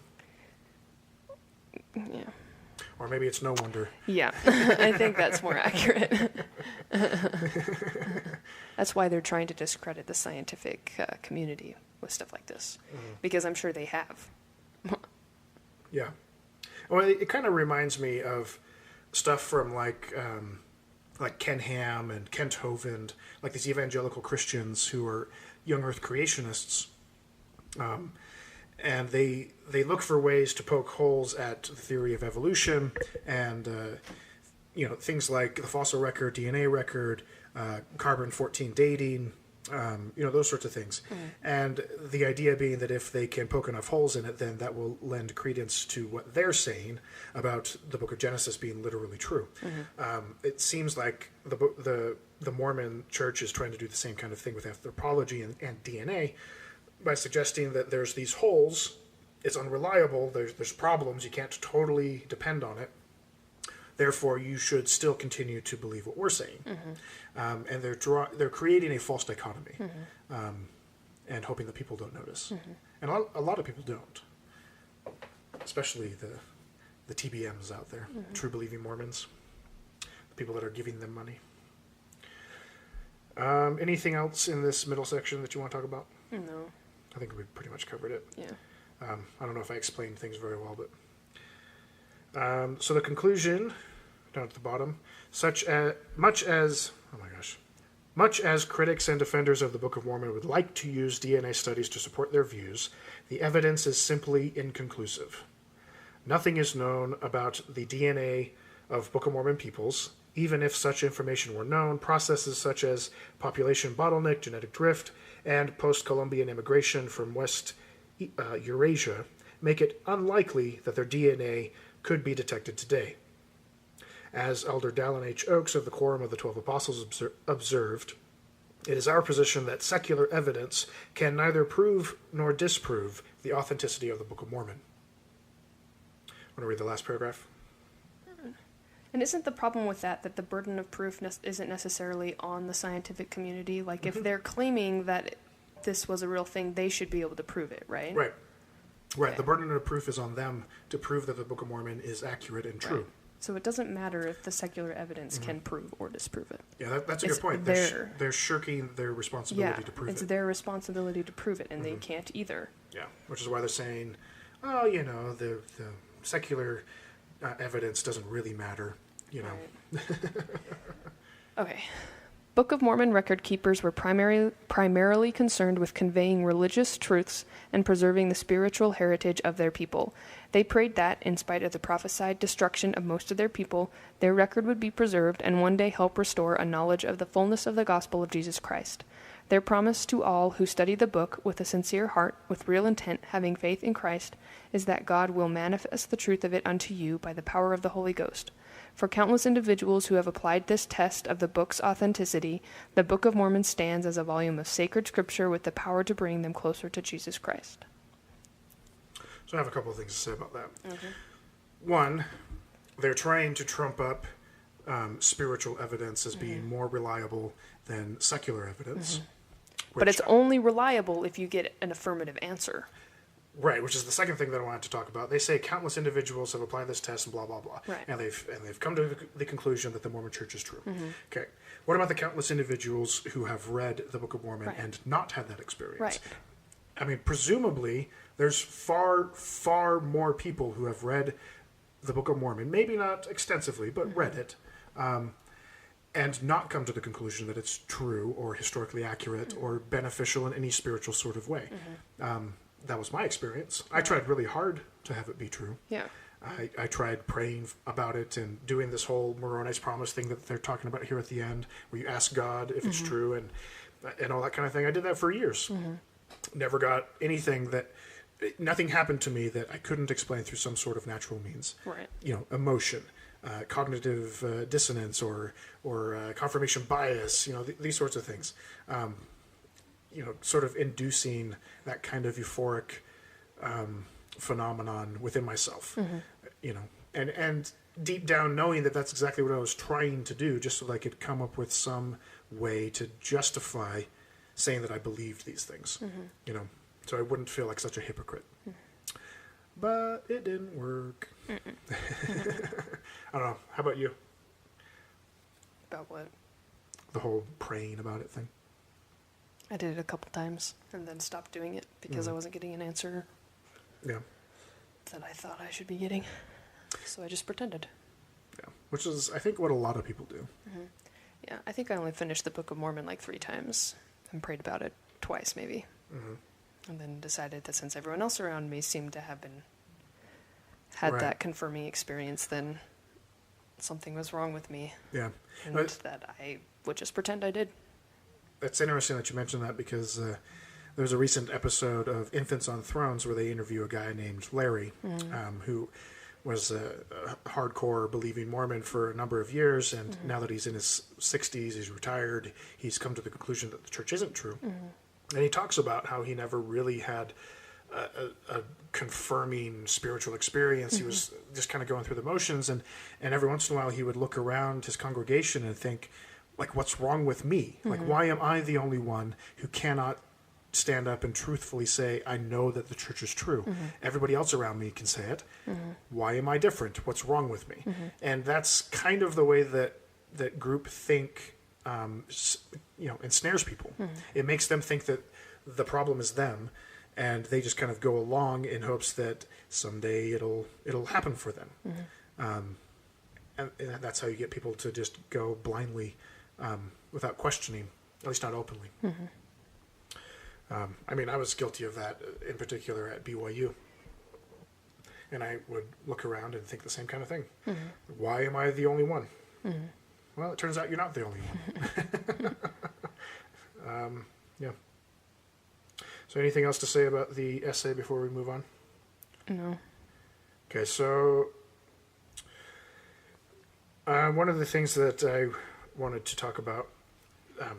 Yeah. Or maybe it's no wonder. Yeah. I think that's more accurate. That's why they're trying to discredit the scientific community with stuff like this. Because I'm sure they have. Yeah. Well, it kind of reminds me of stuff from like Ken Ham and Kent Hovind, like these evangelical Christians who are young Earth creationists. and they look for ways to poke holes at the theory of evolution and things like the fossil record, DNA record, carbon-14 dating, those sorts of things. And the idea being that if they can poke enough holes in it, then that will lend credence to what they're saying about the Book of Genesis being literally true. It seems like the Mormon Church is trying to do the same kind of thing with anthropology and DNA by suggesting that there's these holes, it's unreliable, there's problems, you can't totally depend on it. Therefore, you should still continue to believe what we're saying. And they're creating a false dichotomy and hoping that people don't notice. And a lot of people don't, especially the TBMs out there, true believing Mormons, the people that are giving them money. Anything else in this middle section that you want to talk about? No. I think we pretty much covered it. Yeah. I don't know if I explained things very well, but... so the conclusion, down at the bottom, much as critics and defenders of the Book of Mormon would like to use DNA studies to support their views, the evidence is simply inconclusive. Nothing is known about the DNA of Book of Mormon peoples. Even if such information were known, processes such as population bottleneck, genetic drift, and post-Columbian immigration from West Eurasia make it unlikely that their DNA could be detected today. As Elder Dallin H. Oakes of the Quorum of the 12 Apostles observed, it is our position that secular evidence can neither prove nor disprove the authenticity of the Book of Mormon. Want to read the last paragraph? And isn't the problem with that the burden of proof isn't necessarily on the scientific community? Like, if they're claiming that this was a real thing, they should be able to prove it, right? Right. Okay. The burden of proof is on them to prove that the Book of Mormon is accurate and true. Right. So it doesn't matter if the secular evidence can prove or disprove it. Yeah, that's a good point. They're shirking their responsibility to prove it. It's their responsibility to prove it, and they can't either. Yeah, which is why they're saying, the secular evidence doesn't really matter, Right. Okay. Book of Mormon record keepers were primarily concerned with conveying religious truths and preserving the spiritual heritage of their people. They prayed that, in spite of the prophesied destruction of most of their people, their record would be preserved and one day help restore a knowledge of the fullness of the gospel of Jesus Christ. Their promise to all who study the book with a sincere heart, with real intent, having faith in Christ, is that God will manifest the truth of it unto you by the power of the Holy Ghost. For countless individuals who have applied this test of the book's authenticity, the Book of Mormon stands as a volume of sacred scripture with the power to bring them closer to Jesus Christ. So I have a couple of things to say about that. Okay. One, they're trying to trump up spiritual evidence as being more reliable than secular evidence. But it's only reliable if you get an affirmative answer. Right, which is the second thing that I wanted to talk about. They say countless individuals have applied this test and blah, blah, blah. Right. And they've come to the conclusion that the Mormon Church is true. Okay. What about the countless individuals who have read the Book of Mormon and not had that experience? Right. I mean, presumably, there's far, far more people who have read the Book of Mormon, maybe not extensively, but read it, and not come to the conclusion that it's true or historically accurate or beneficial in any spiritual sort of way. That was my experience. I tried really hard to have it be true. Yeah. I tried praying about it and doing this whole Moroni's promise thing that they're talking about here at the end, where you ask God if it's true and all that kind of thing. I did that for years. Never got anything nothing happened to me that I couldn't explain through some sort of natural means. Right. Emotion, cognitive dissonance, or confirmation bias. These sorts of things. Sort of inducing that kind of euphoric phenomenon within myself. And deep down knowing that that's exactly what I was trying to do, just so that I could come up with some way to justify saying that I believed these things. So I wouldn't feel like such a hypocrite. But it didn't work. I don't know. How about you? About what? The whole praying about it thing. I did it a couple times and then stopped doing it because I wasn't getting an answer Yeah. that I thought I should be getting. So I just pretended. Yeah. Which is, I think, what a lot of people do. Yeah, I think I only finished the Book of Mormon like 3 times and prayed about it twice maybe. And then decided that since everyone else around me seemed to have had Right. that confirming experience, then something was wrong with me. Yeah. And But that I would just pretend I did. it's interesting that you mentioned that because there was a recent episode of Infants on Thrones where they interview a guy named Larry, who was a hardcore believing Mormon for a number of years, and now that he's in his 60s, he's retired, he's come to the conclusion that the church isn't true. And he talks about how he never really had a confirming spiritual experience. He was just kind of going through the motions, and every once in a while he would look around his congregation and think, like, what's wrong with me? Like, why am I the only one who cannot stand up and truthfully say, I know that the church is true? Everybody else around me can say it. Why am I different? What's wrong with me? And that's kind of the way that group think, ensnares people. It makes them think that the problem is them, and they just kind of go along in hopes that someday it'll happen for them. And that's how you get people to just go blindly without questioning, at least not openly. I was guilty of that in particular at BYU. And I would look around and think the same kind of thing. Why am I the only one? Well, it turns out you're not the only one. Yeah. So anything else to say about the essay before we move on? No. Okay, so one of the things that I wanted to talk about,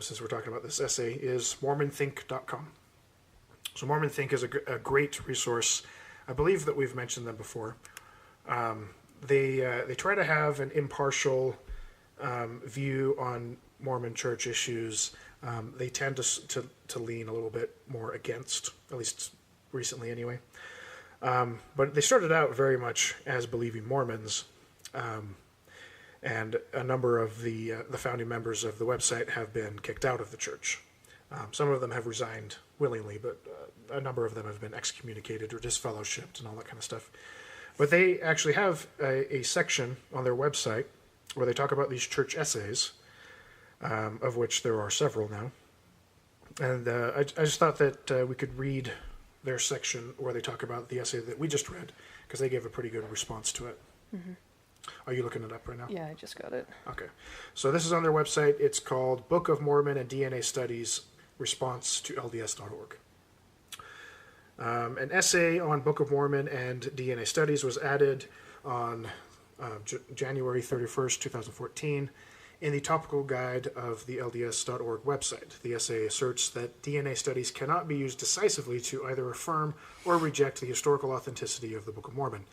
since we're talking about this essay, is MormonThink.com. So MormonThink is a great resource. I believe that we've mentioned them before. They try to have an impartial view on Mormon church issues. They tend to lean a little bit more against, at least recently anyway. But they started out very much as believing Mormons. And a number of the founding members of the website have been kicked out of the church. Some of them have resigned willingly, but a number of them have been excommunicated or disfellowshipped and all that kind of stuff. But they actually have a section on their website where they talk about these church essays, of which there are several now. And I just thought that we could read their section where they talk about the essay that we just read, because they gave a pretty good response to it. Are you looking it up right now? Yeah, I just got it. Okay. So this is on their website. It's called Book of Mormon and DNA Studies, Response to LDS.org. An essay on Book of Mormon and DNA Studies was added on January 31st, 2014, in the topical guide of the LDS.org website. The essay asserts that DNA studies cannot be used decisively to either affirm or reject the historical authenticity of the Book of Mormon.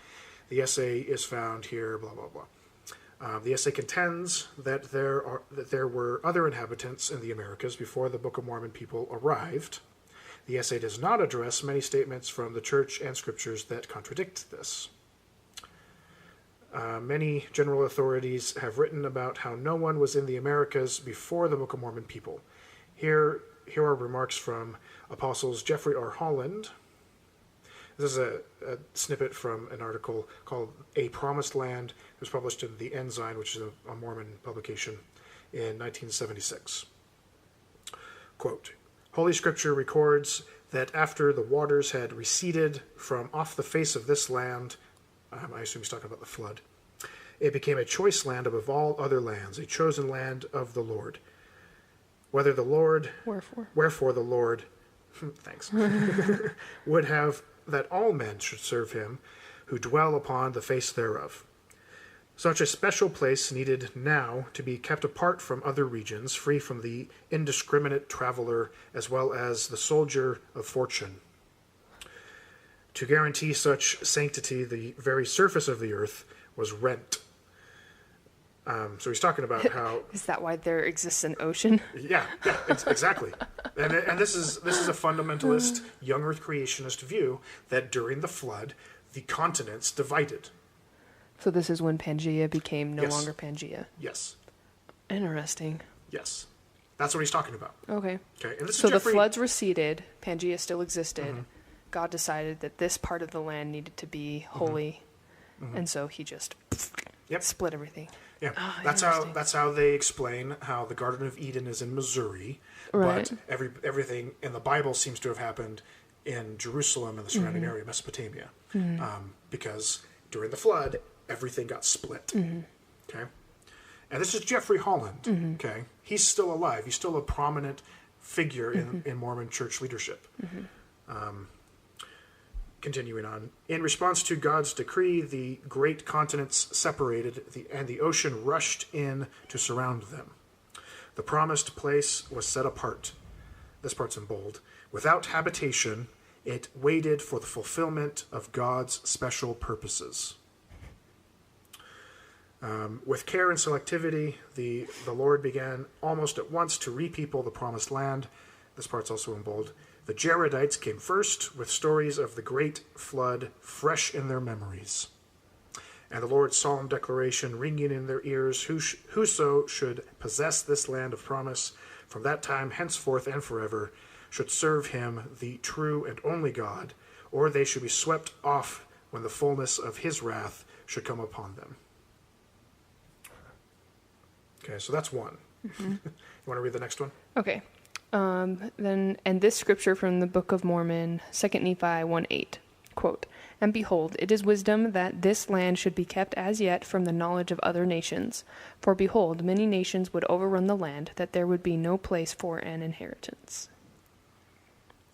The essay is found here, blah, blah, blah. The essay contends that there were other inhabitants in the Americas before the Book of Mormon people arrived. The essay does not address many statements from the church and scriptures that contradict this. Many general authorities have written about how no one was in the Americas before the Book of Mormon people. Here are remarks from Apostles Jeffrey R. Holland. This is a snippet from an article called A Promised Land. It was published in the Ensign, which is a Mormon publication, in 1976. Quote, Holy Scripture records that after the waters had receded from off the face of this land, I assume he's talking about the flood, it became a choice land above all other lands, a chosen land of the Lord. Whether the Lord... Wherefore the Lord... thanks. would have that all men should serve him who dwell upon the face thereof. Such a special place needed now to be kept apart from other regions, free from the indiscriminate traveler as well as the soldier of fortune. To guarantee such sanctity, the very surface of the earth was rent. So he's talking about how... Is that why there exists an ocean? Yeah, exactly. And this is a fundamentalist, young earth creationist view that during the flood, the continents divided. So this is when Pangea became no Yes. longer Pangea. Yes. Interesting. Yes. That's what he's talking about. Okay. Okay. And this So is Jeffrey... the floods receded, Pangea still existed. God decided that this part of the land needed to be holy, and so he just split everything. Yeah, Oh, that's how they explain how the Garden of Eden is in Missouri, Right. but everything in the Bible seems to have happened in Jerusalem and the surrounding area, Mesopotamia, because during the flood, everything got split. Okay, and this is Jeffrey Holland. Okay, he's still alive. He's still a prominent figure in Mormon church leadership. Continuing on, in response to God's decree, the great continents separated, and the ocean rushed in to surround them. The promised place was set apart. This part's in bold. Without habitation, it waited for the fulfillment of God's special purposes. With care and selectivity, the Lord began almost at once to repeople the promised land. This part's also in bold. The Jaredites came first, with stories of the great flood fresh in their memories. And the Lord's solemn declaration ringing in their ears, whoso should possess this land of promise, from that time henceforth and forever, should serve him, the true and only God, or they should be swept off when the fullness of his wrath should come upon them. Okay, so that's one. You want to read the next one? Okay. And this scripture from the Book of Mormon, 2 Nephi 1:8, quote, "And behold, it is wisdom that this land should be kept as yet from the knowledge of other nations. For behold, many nations would overrun the land, that there would be no place for an inheritance."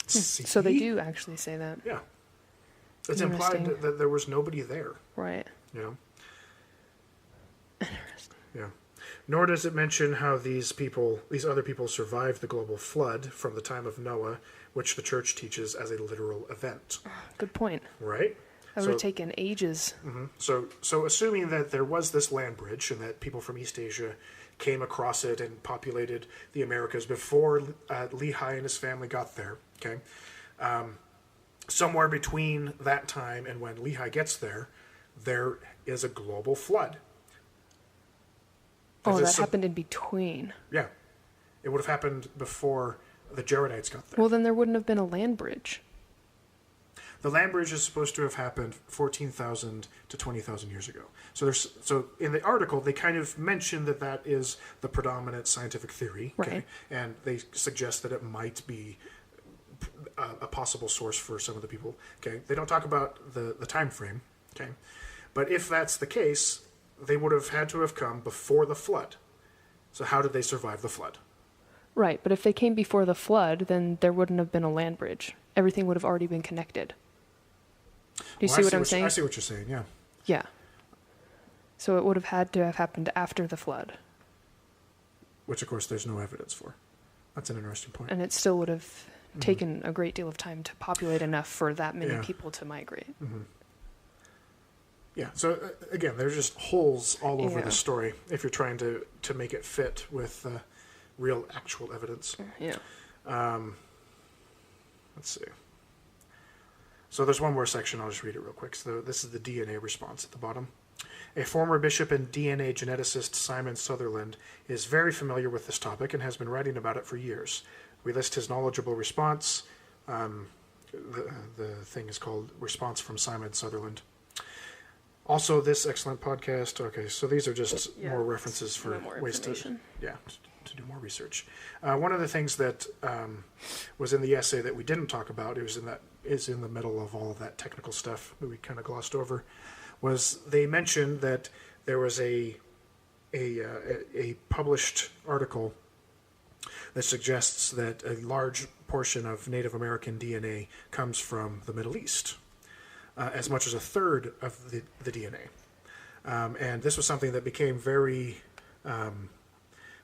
So they do actually say that. Yeah. It's implied that there was nobody there. Right. You know? Interesting. Yeah. Nor does it mention how these other people survived the global flood from the time of Noah, which the church teaches as a literal event. Good point. Right? That would have taken ages. So assuming that there was this land bridge and that people from East Asia came across it and populated the Americas before Lehi and his family got there, okay? Somewhere between that time and when Lehi gets there is a global flood. Oh, that happened in between. Yeah. It would have happened before the Jaredites got there. Well, then there wouldn't have been a land bridge. The land bridge is supposed to have happened 14,000 to 20,000 years ago. So in the article, they kind of mention that is the predominant scientific theory. Okay? Right. And they suggest that it might be a possible source for some of the people. Okay. They don't talk about the time frame. Okay. But if that's the case, they would have had to have come before the flood. So how did they survive the flood? Right, but if they came before the flood, then there wouldn't have been a land bridge. Everything would have already been connected. Do you see what I'm saying? I see what you're saying, yeah. Yeah. So it would have had to have happened after the flood. Which, of course, there's no evidence for. That's an interesting point. And it still would have taken a great deal of time to populate enough for that many people to migrate. Yeah, so again, there's just holes all over the story if you're trying to make it fit with real, actual evidence. Yeah. Let's see. So there's one more section, I'll just read it real quick. So this is the DNA response at the bottom. A former bishop and DNA geneticist, Simon Sutherland, is very familiar with this topic and has been writing about it for years. We list his knowledgeable response. The thing is called Response from Simon Sutherland. Also, this excellent podcast. Okay, so these are just more references for ways to do more research. One of the things that was in the essay that we didn't talk about, is in the middle of all of that technical stuff that we kind of glossed over, was they mentioned that there was a published article that suggests that a large portion of Native American DNA comes from the Middle East. As much as a third of the DNA. And this was something that became very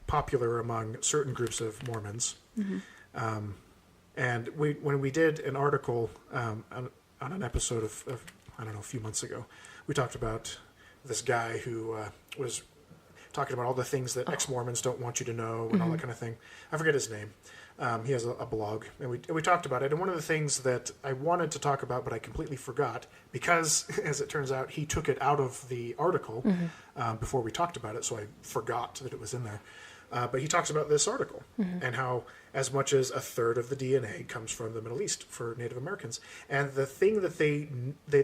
popular among certain groups of Mormons. And when we did an article on an episode of, I don't know, a few months ago, we talked about this guy who was talking about all the things that ex-Mormons don't want you to know and all that kind of thing. I forget his name. He has a blog, and we talked about it. And one of the things that I wanted to talk about, but I completely forgot, because, as it turns out, he took it out of the article before we talked about it, so I forgot that it was in there. But he talks about this article and how as much as a third of the DNA comes from the Middle East for Native Americans. And the thing that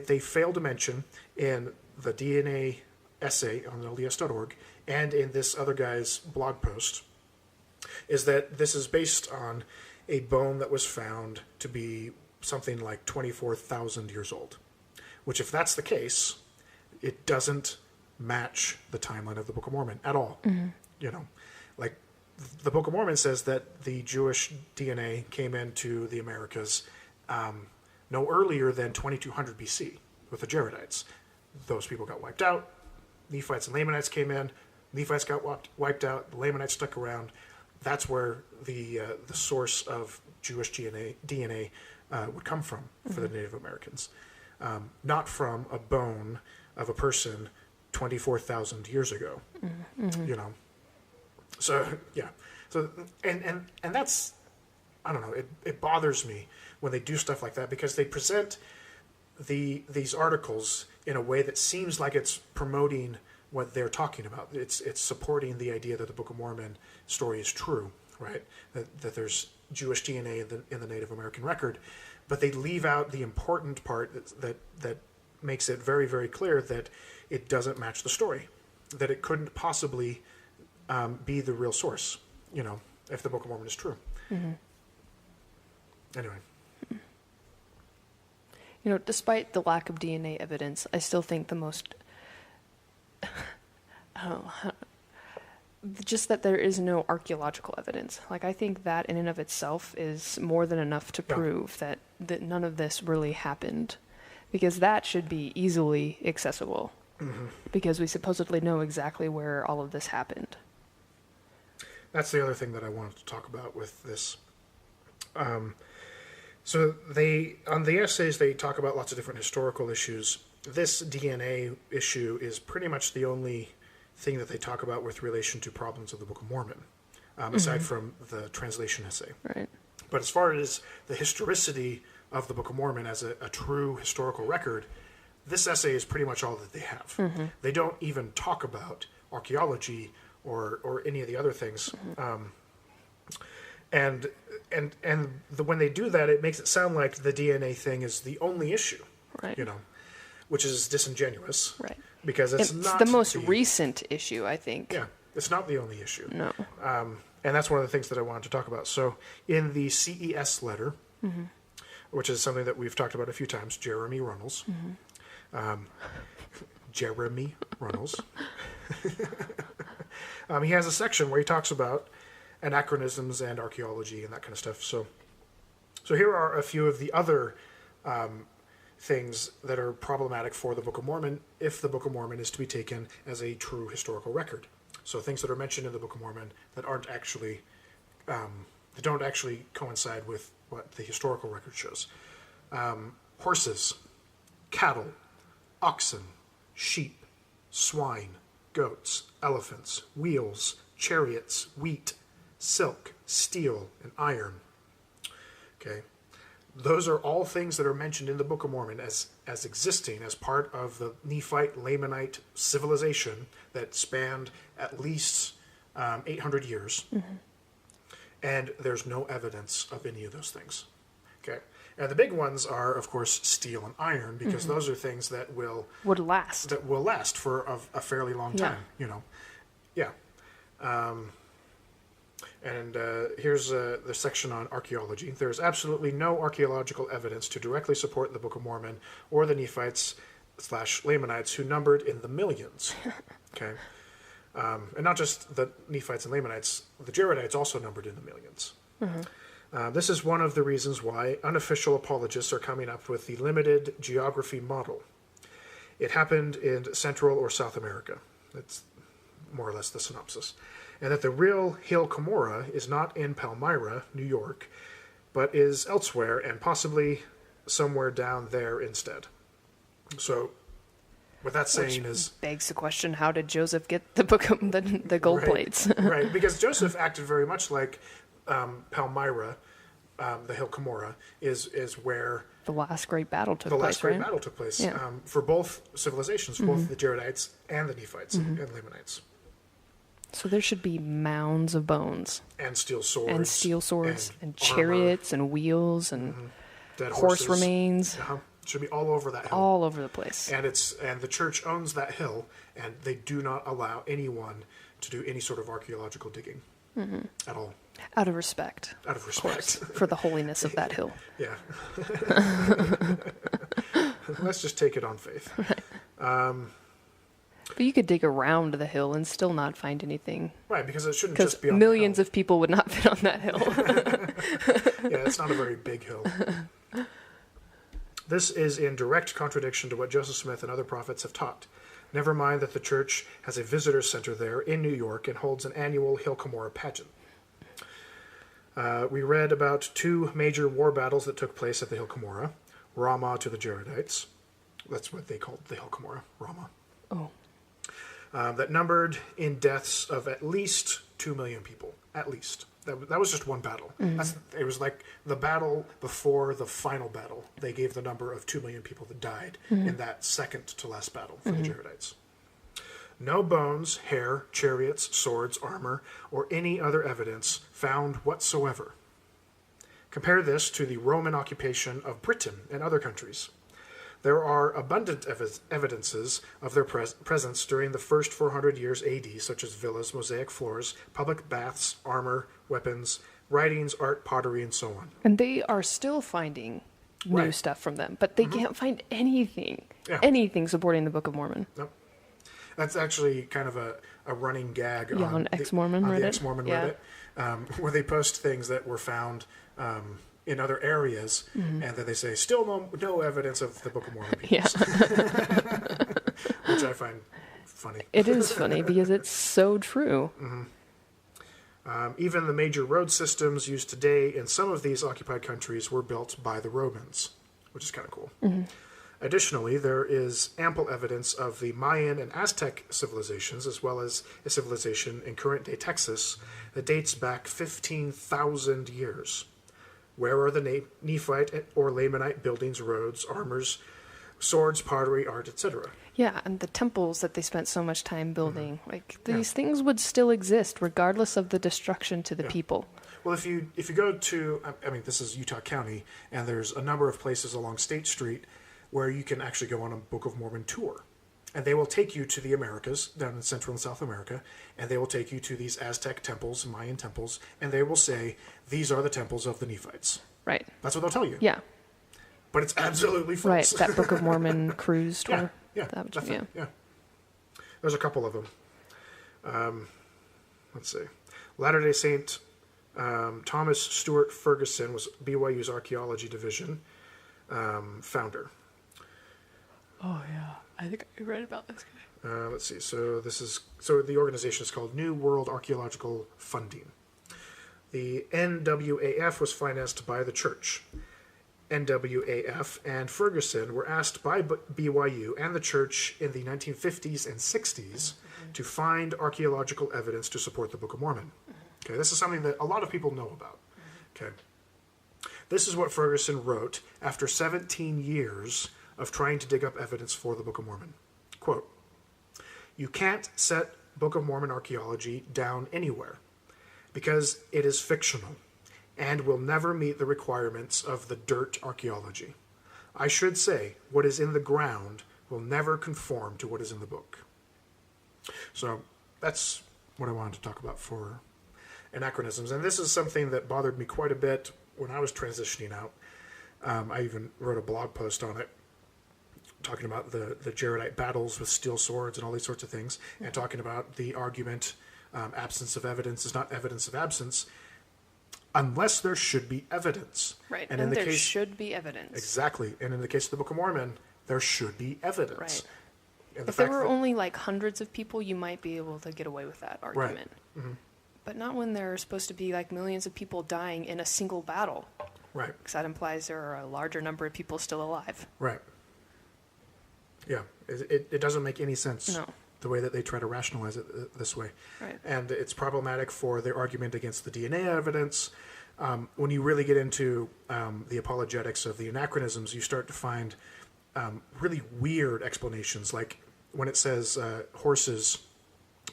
they fail to mention in the DNA essay on LDS.org and in this other guy's blog post is that this is based on a bone that was found to be something like 24,000 years old. Which, if that's the case, it doesn't match the timeline of the Book of Mormon at all. You know, like the Book of Mormon says that the Jewish DNA came into the Americas no earlier than 2200 BC with the Jaredites. Those people got wiped out. Nephites and Lamanites came in. Nephites got wiped out. The Lamanites stuck around. That's where the source of Jewish DNA would come from for the Native Americans, not from a bone of a person 24,000 years ago. You know, so yeah, so and that's, I don't know. It bothers me when they do stuff like that, because they present these articles in a way that seems like it's promoting what they're talking about. It's supporting the idea that the Book of Mormon story is true, right? That there's Jewish DNA in the Native American record, but they leave out the important part that makes it very, very clear that it doesn't match the story, that it couldn't possibly be the real source, you know, if the Book of Mormon is true. Anyway. You know, despite the lack of DNA evidence, I still think the most... just that there is no archaeological evidence. Like, I think that in and of itself is more than enough to prove that none of this really happened. Because that should be easily accessible. Because we supposedly know exactly where all of this happened. That's the other thing that I wanted to talk about with this. So on the essays, they talk about lots of different historical issues. This DNA issue is pretty much the only thing that they talk about with relation to problems of the Book of Mormon, aside from the translation essay. Right. But as far as the historicity of the Book of Mormon as a true historical record, this essay is pretty much all that they have. They don't even talk about archaeology or any of the other things. When they do that, it makes it sound like the DNA thing is the only issue, Right. you know, which is disingenuous. Right. Because it's It's not the most recent issue, I think. Yeah, it's not the only issue. No. And that's one of the things that I wanted to talk about. So in the CES letter, which is something that we've talked about a few times, Jeremy Runnels. Jeremy Runnels. He has a section where he talks about anachronisms and archaeology and that kind of stuff. So here are a few of the other things that are problematic for the Book of Mormon if the Book of Mormon is to be taken as a true historical record. So things that are mentioned in the Book of Mormon that aren't actually, that don't actually coincide with what the historical record shows. Horses, cattle, oxen, sheep, swine, goats, elephants, wheels, chariots, wheat, silk, steel, and iron. Okay. Those are all things that are mentioned in the Book of Mormon as existing as part of the Nephite Lamanite civilization that spanned at least 800 years. And there's no evidence of any of those things. Okay. And the big ones are, of course, steel and iron, because those are things that Would last. that will last for a fairly long time, you know. Yeah. Here's the section on archaeology. There is absolutely no archaeological evidence to directly support the Book of Mormon or the Nephites/Lamanites, who numbered in the millions. Okay. And not just the Nephites and Lamanites, the Jaredites also numbered in the millions. This is one of the reasons why unofficial apologists are coming up with the limited geography model. It happened in Central or South America. That's more or less the synopsis. And that the real Hill Cumorah is not in Palmyra, New York, but is elsewhere and possibly somewhere down there instead. So what that's saying is... begs the question, how did Joseph get the book of the gold plates? Right, because Joseph acted very much like Palmyra, the Hill Cumorah, is where... the last great battle took place, The last great right? battle took place Yeah. for both civilizations, both the Jaredites and the Nephites and Lamanites. So there should be mounds of bones. And steel swords. And armor, chariots and wheels and dead horse horses. remains. Should be all over that hill. All over the place. And the church owns that hill, and they do not allow anyone to do any sort of archaeological digging. at all. Out of respect. Out of Of course, respect. for the holiness of that hill. Yeah. Let's just take it on faith. But you could dig around the hill and still not find anything. Right, because it shouldn't Because just be on millions the hill. of people would not fit on that hill. Yeah, it's not a very big hill. This is in direct contradiction to what Joseph Smith and other prophets have taught. Never mind that the church has a visitor center there in New York and holds an annual Hill Cumorah pageant. We read about 2 major war battles that took place at the Hill Cumorah. Ramah to the Jaredites. That's what they called the Hill Cumorah, Ramah. Oh. That numbered in deaths of at least 2 million people. At least. That was just one battle. It was like the battle before the final battle. They gave the number of 2 million people that died in that second to last battle for the Jaredites. No bones, hair, chariots, swords, armor, or any other evidence found whatsoever. Compare this to the Roman occupation of Britain and other countries. There are abundant evidences of their presence during the first 400 years AD, such as villas, mosaic floors, public baths, armor, weapons, writings, art, pottery, and so on. And they are still finding new Right. stuff from them, but they can't find anything, Yeah. anything supporting the Book of Mormon. Nope. That's actually kind of a running gag Yeah, on Ex-Mormon on Reddit. the Ex-Mormon Yeah. Reddit, where they post things that were found in other areas, and then they say, still no evidence of the Book of Mormon people. Yeah. Which I find funny. It is funny because it's so true. Even the major road systems used today in some of these occupied countries were built by the Romans, which is kind of cool. Additionally, there is ample evidence of the Mayan and Aztec civilizations, as well as a civilization in current-day Texas that dates back 15,000 years. Where are the Nephite or Lamanite buildings, roads, armors, swords, pottery, art, etc.? Yeah, and the temples that they spent so much time building, like these things would still exist regardless of the destruction to the people. Well, if you go to, I mean, this is Utah County, and there's a number of places along State Street where you can actually go on a Book of Mormon tour. And they will take you to the Americas, down in Central and South America, and they will take you to these Aztec temples, Mayan temples, and they will say, these are the temples of the Nephites. Right. That's what they'll tell you. Yeah. But it's absolutely false. Right. That Book of Mormon cruise Yeah, tour. yeah, That was- definitely, yeah. There's a couple of them. Let's see. Latter-day Saint Thomas Stewart Ferguson was BYU's archaeology division founder. Oh, yeah. I think I read about this guy. Let's see. So the organization is called New World Archaeological Funding. The NWAF was financed by the church. NWAF and Ferguson were asked by BYU and the church in the 1950s and 60s to find archaeological evidence to support the Book of Mormon. Okay, this is something that a lot of people know about. Okay, this is what Ferguson wrote after 17 years of trying to dig up evidence for the Book of Mormon. Quote, "You can't set Book of Mormon archaeology down anywhere because it is fictional and will never meet the requirements of the dirt archaeology. I should say, what is in the ground will never conform to what is in the book." So that's what I wanted to talk about for anachronisms. And this is something that bothered me quite a bit when I was transitioning out. I even wrote a blog post on it, talking about the Jaredite battles with steel swords and all these sorts of things, and talking about the argument, absence of evidence is not evidence of absence, unless there should be evidence. Right. And And in the there case, should be evidence. exactly. And in the case of the Book of Mormon, there should be evidence. Right. And the If there fact were that- only like hundreds of people, you might be able to get away with that argument. But not when there are supposed to be like millions of people dying in a single battle. Right, Because that implies there are a larger number of people still alive. right. Yeah, it doesn't make any sense. No. The way that they try to rationalize it this way. Right. And it's problematic for their argument against the DNA evidence. When you really get into the apologetics of the anachronisms, you start to find really weird explanations. Like when it says horses,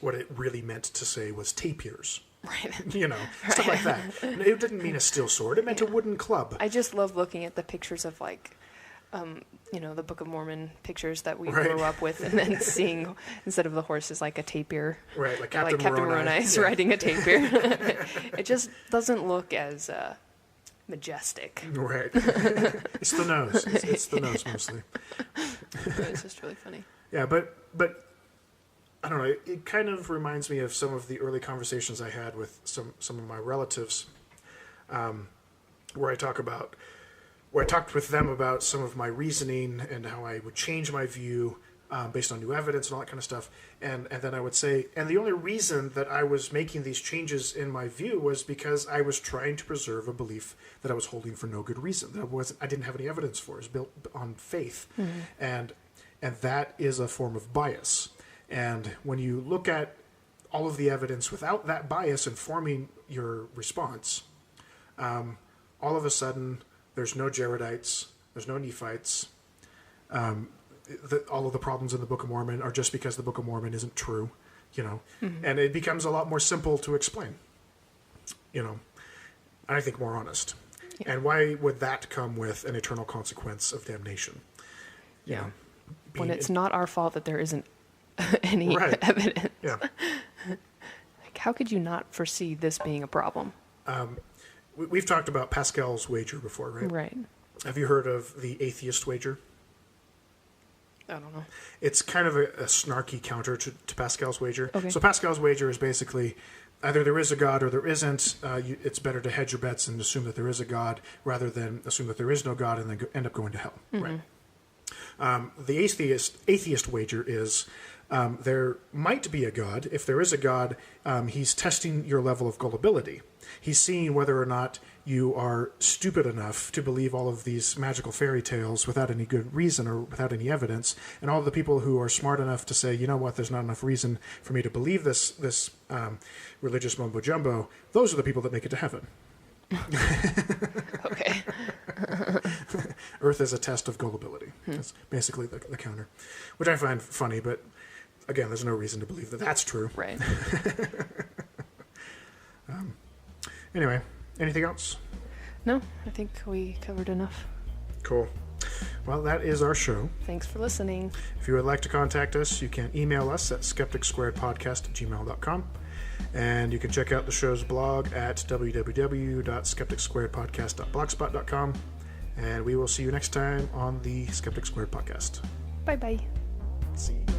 what it really meant to say was tapirs. Right. You know, stuff like that. It didn't mean a steel sword. It meant a wooden club. I just love looking at the pictures of like the Book of Mormon pictures that we Right. grew up with, and then seeing, instead of the horses, like a tapir. Right, like Captain Moroni is Yeah. riding a tapir. It just doesn't look as majestic. Right. It's the nose. It's the nose mostly. It's just really funny. Yeah, but I don't know. It kind of reminds me of some of the early conversations I had with some of my relatives, where I talked with them about some of my reasoning and how I would change my view based on new evidence and all that kind of stuff. And then I would say, and the only reason that I was making these changes in my view was because I was trying to preserve a belief that I was holding for no good reason, that I didn't have any evidence for. It was built on faith. Mm-hmm. And that is a form of bias. And when you look at all of the evidence without that bias informing your response, all of a sudden there's no Jaredites, there's no Nephites. All of the problems in the Book of Mormon are just because the Book of Mormon isn't true, Mm-hmm. And it becomes a lot more simple to explain, and I think more honest. Yeah. And why would that come with an eternal consequence of damnation? Yeah. When it's not our fault that there isn't any evidence. Yeah. Like, how could you not foresee this being a problem? We've talked about Pascal's wager before, right? Right. Have you heard of the atheist wager? I don't know. It's kind of a snarky counter to Pascal's wager. Okay. So Pascal's wager is basically either there is a God or there isn't. It's better to hedge your bets and assume that there is a God rather than assume that there is no God and then end up going to hell. Mm-hmm. Right. The atheist wager is there might be a God. If there is a God, he's testing your level of gullibility. He's seeing whether or not you are stupid enough to believe all of these magical fairy tales without any good reason or without any evidence. And all the people who are smart enough to say, you know what, there's not enough reason for me to believe this religious mumbo jumbo, those are the people that make it to heaven. Okay. Earth is a test of gullibility. That's basically the counter, which I find funny, but again, there's no reason to believe that that's true. Right. Anyway, anything else? No, I think we covered enough. Cool. Well, that is our show. Thanks for listening. If you would like to contact us, you can email us at skepticsquaredpodcast@gmail.com. And you can check out the show's blog at www.skepticsquaredpodcast.blogspot.com. And we will see you next time on the Skeptic Squared podcast. Bye-bye. See you.